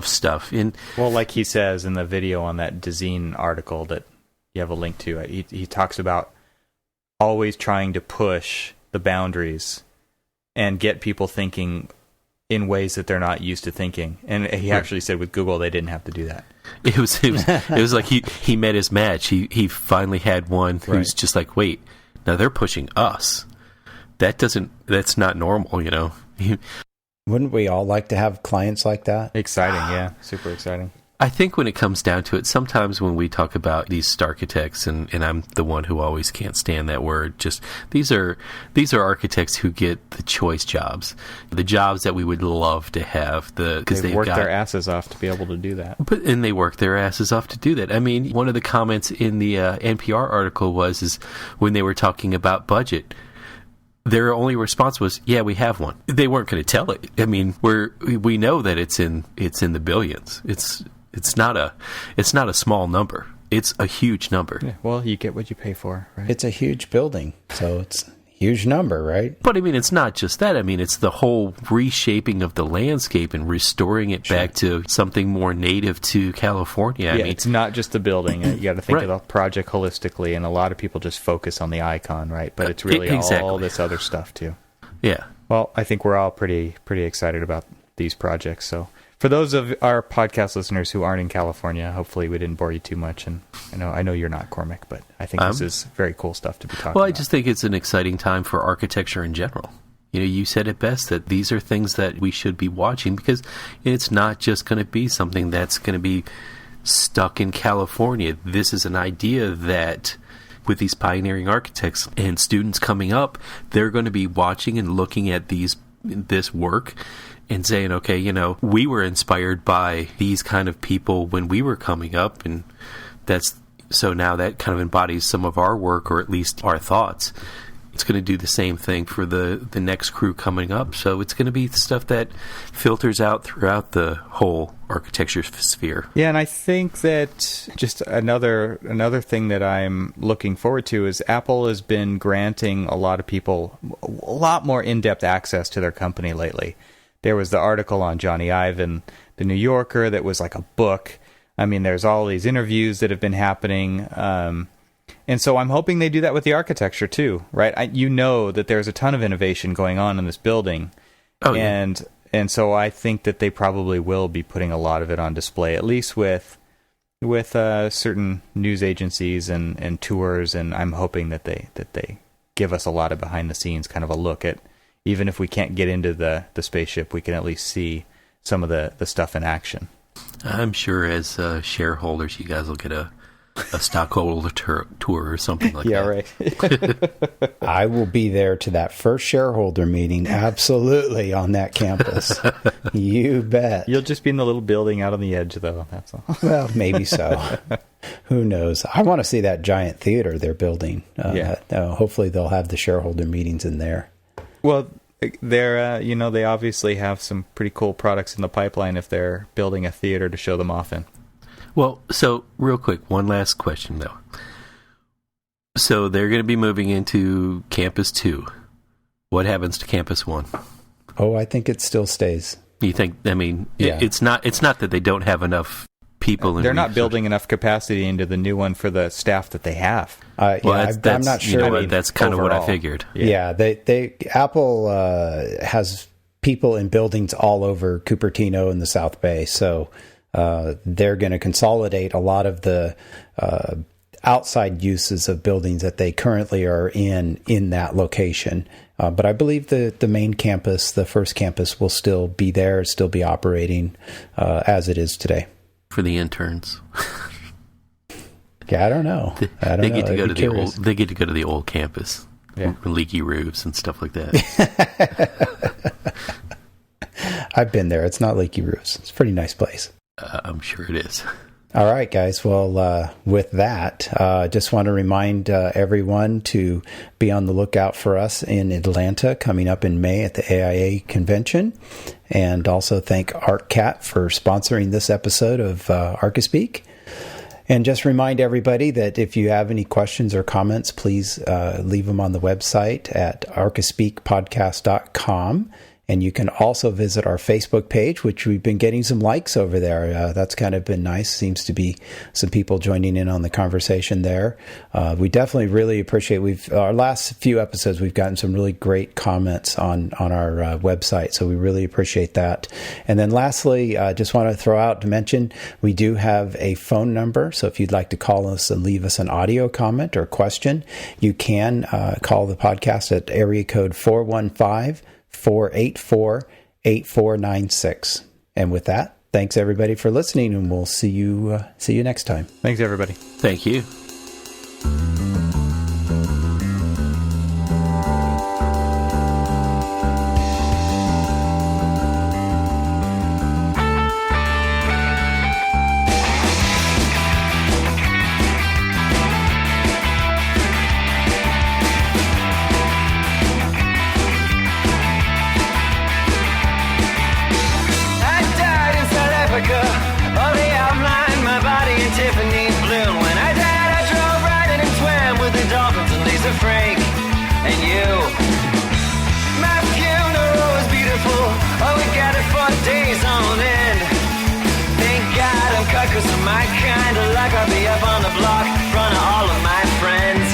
Speaker 4: stuff.
Speaker 1: Well, like he says in the video on that Dezeen article that you have a link to, he talks about always trying to push the boundaries and get people thinking in ways that they're not used to thinking. And he actually said with Google they didn't have to do that.
Speaker 4: It was like he met his match. He finally had one who's just like, wait, now they're pushing us. That's not normal,
Speaker 5: Wouldn't we all like to have clients like that?
Speaker 1: Exciting, yeah. Super exciting.
Speaker 4: I think when it comes down to it, sometimes when we talk about these starchitects, and I'm the one who always can't stand that word, just these are architects who get the choice jobs, the jobs that we would love to have, because they've
Speaker 1: worked their asses off to be able to do that.
Speaker 4: And they work their asses off to do that. I mean, one of the comments in the NPR article is when they were talking about budget, their only response was, "Yeah, we have one." They weren't going to tell it. I mean, we know that it's in the billions. It's not a small number. It's a huge number.
Speaker 1: Yeah, well, you get what you pay for, right?
Speaker 5: It's a huge building, so huge number, right?
Speaker 4: But I mean, it's not just that. I mean, it's the whole reshaping of the landscape and restoring it back to something more native to California. I
Speaker 1: Yeah,
Speaker 4: mean,
Speaker 1: it's not just the building. You got to think
Speaker 4: Right.
Speaker 1: of the project holistically, and a lot of people just focus on the icon, right? But it's really
Speaker 4: Exactly.
Speaker 1: all this other stuff too.
Speaker 4: yeah.
Speaker 1: Well, I think we're all pretty excited about these projects. So, for those of our podcast listeners who aren't in California, hopefully we didn't bore you too much. And I know you're not, Cormac, but I think this is very cool stuff to be talking
Speaker 4: Well,
Speaker 1: about.
Speaker 4: I just think it's an exciting time for architecture in general. You said it best that these are things that we should be watching because it's not just going to be something that's going to be stuck in California. This is an idea that with these pioneering architects and students coming up, they're going to be watching and looking at this work and saying, okay, we were inspired by these kind of people when we were coming up, and so now that kind of embodies some of our work, or at least our thoughts. It's going to do the same thing for the next crew coming up. So it's going to be stuff that filters out throughout the whole architecture sphere.
Speaker 1: Yeah, and I think that just another thing that I'm looking forward to is Apple has been granting a lot of people a lot more in-depth access to their company lately. There was the article on Johnny Ive in the New Yorker that was like a book. I mean, there's all these interviews that have been happening. And so I'm hoping they do that with the architecture too, right? That there's a ton of innovation going on in this building.
Speaker 4: Oh, yeah.
Speaker 1: And so I think that they probably will be putting a lot of it on display, at least with certain news agencies and tours. And I'm hoping that they give us a lot of behind the scenes kind of a look at, even if we can't get into the spaceship, we can at least see some of the stuff in action.
Speaker 4: I'm sure as shareholders, you guys will get a stockholder tour or something like that.
Speaker 1: Yeah, right.
Speaker 5: I will be there to that first shareholder meeting, absolutely, on that campus. You bet.
Speaker 1: You'll just be in the little building out on the edge, though. That's all.
Speaker 5: Well, maybe so. Who knows? I want to see that giant theater they're building. Hopefully they'll have the shareholder meetings in there.
Speaker 1: Well, they're they obviously have some pretty cool products in the pipeline if they're building a theater to show them off in.
Speaker 4: Well, so real quick, one last question though. So they're going to be moving into Campus 2. What happens to Campus 1?
Speaker 5: Oh, I think it still stays.
Speaker 4: You think? I mean,
Speaker 5: Yeah.
Speaker 4: it's not that they don't have enough people.
Speaker 1: They're not building enough capacity into the new one for the staff that they have.
Speaker 4: Well,
Speaker 5: I'm not sure.
Speaker 4: That's kind of what I
Speaker 1: overall.
Speaker 4: figured.
Speaker 5: Yeah, Apple has people in buildings all over Cupertino and the South Bay, so they're going to consolidate a lot of the outside uses of buildings that they currently are in that location. But I believe the main campus, the first campus, will still be there, still be operating as it is today.
Speaker 4: For the interns.
Speaker 5: Yeah, I don't know.
Speaker 4: They get to go to
Speaker 5: curious.
Speaker 4: They get to go to the old campus.
Speaker 1: Yeah.
Speaker 4: Leaky roofs and stuff like that.
Speaker 5: I've been there. It's not leaky roofs. It's a pretty nice place.
Speaker 4: I'm sure it is.
Speaker 5: All right, guys. Well, with that, just want to remind everyone to be on the lookout for us in Atlanta coming up in May at the AIA convention. And also thank ArcCat for sponsoring this episode of Archispeak. And just remind everybody that if you have any questions or comments, please leave them on the website at archispeakpodcast.com. And you can also visit our Facebook page, which we've been getting some likes over there. That's kind of been nice. Seems to be some people joining in on the conversation there. We definitely really appreciate. Our last few episodes, we've gotten some really great comments on our website, so we really appreciate that. And then lastly, just want to mention we do have a phone number. So if you'd like to call us and leave us an audio comment or question, you can call the podcast at area code 415-484-8496. And with that, thanks everybody for listening, and we'll see you next time.
Speaker 1: Thanks, everybody.
Speaker 4: Thank you.
Speaker 3: I died in South Africa. Only outlined my body in Tiffany blue. When I died, I drove right in and swam o'clock, I'll be up on the block, front of all of my friends.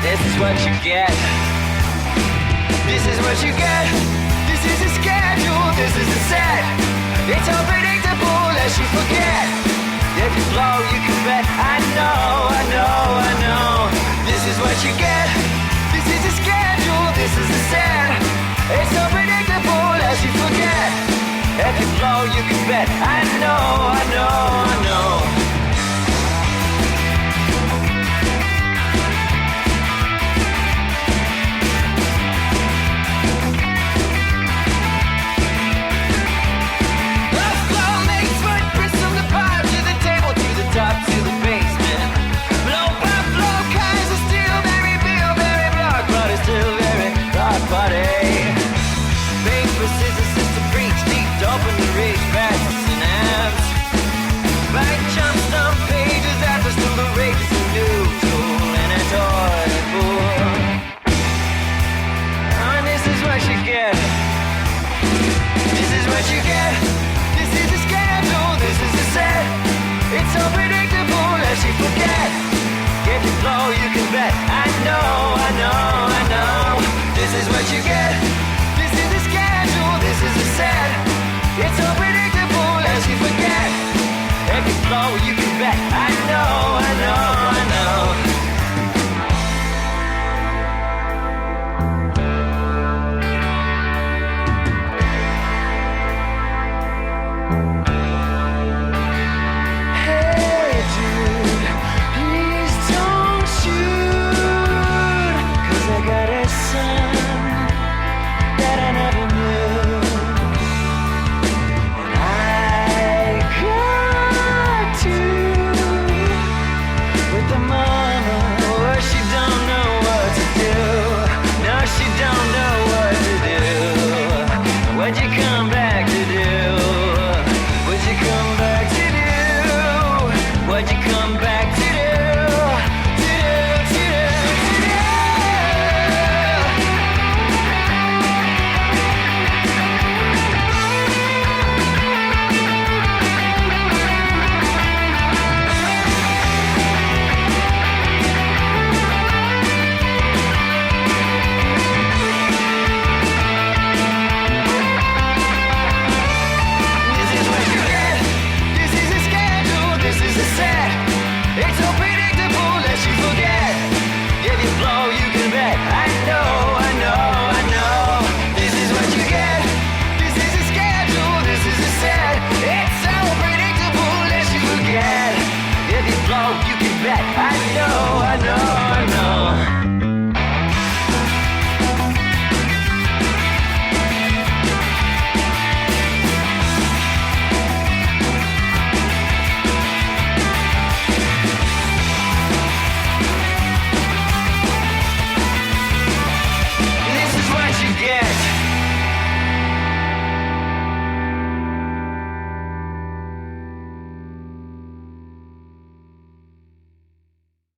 Speaker 3: This is what you get. This is what you get. This is a schedule, this is a set. It's unpredictable as you forget. If you blow, you can bet. I know, I know, I know. This is what you get. This is a schedule, this is a set. It's unpredictable as you forget. If you blow, you can bet. I